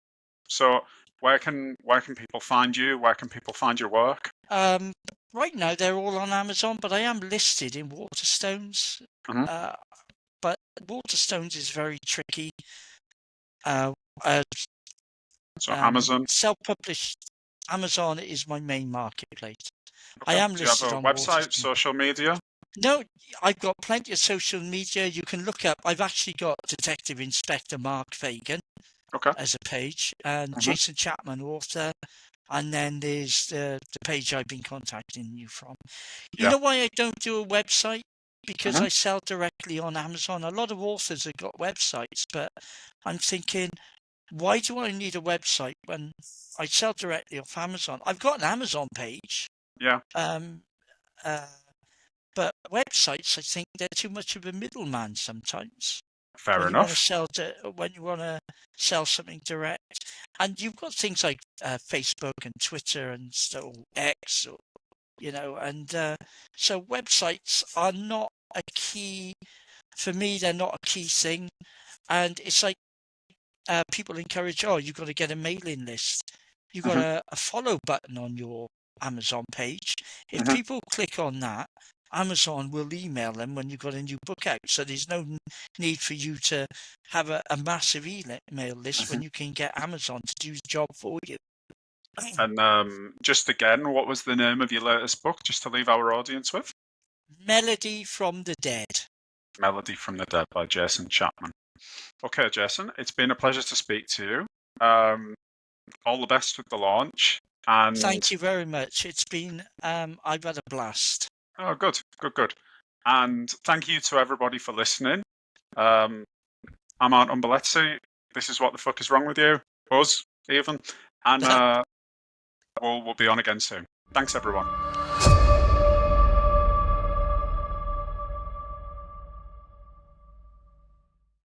[SPEAKER 1] So, where can people find you? Where can people find your work?
[SPEAKER 2] Right now they're all on Amazon, but I am listed in Waterstones. But Waterstones is very tricky.
[SPEAKER 1] So Amazon.
[SPEAKER 2] Self-published. Amazon is my main marketplace.
[SPEAKER 1] Okay.
[SPEAKER 2] I am
[SPEAKER 1] Do you have
[SPEAKER 2] listed
[SPEAKER 1] a
[SPEAKER 2] on
[SPEAKER 1] website,
[SPEAKER 2] Waterstones.
[SPEAKER 1] social media?
[SPEAKER 2] No, I've got plenty of social media. You can look up. I've actually got Detective Inspector Mark Fagan as a page, and Jason Chapman, author. And then there's the page I've been contacting you from. You know why I don't do a website? Because I sell directly on Amazon. A lot of authors have got websites, but I'm thinking, why do I need a website when I sell directly off Amazon? I've got an Amazon page.
[SPEAKER 1] Yeah.
[SPEAKER 2] But websites, I think they're too much of a middleman sometimes.
[SPEAKER 1] Fair enough.
[SPEAKER 2] When you want to sell something direct, and you've got things like Facebook and Twitter and so X, or, you know, and so websites are not a key for me. They're not a key thing, and it's like people encourage, oh, you've got to get a mailing list. You've got a follow button on your Amazon page. If people click on that, Amazon will email them when you've got a new book out. So there's no need for you to have a massive email list when you can get Amazon to do the job for you.
[SPEAKER 1] And just again, what was the name of your latest book, just to leave our audience with?
[SPEAKER 2] Melody from the Dead.
[SPEAKER 1] Melody from the Dead by Jason Chapman. Okay, Jason, it's been a pleasure to speak to you. All the best with the launch. And
[SPEAKER 2] thank you very much. It's been, I've had a blast.
[SPEAKER 1] Oh, good. And thank you to everybody for listening. I'm Arton Baleci. This is What the Fuck is Wrong with You? Us, even. And we'll be on again soon. Thanks, everyone.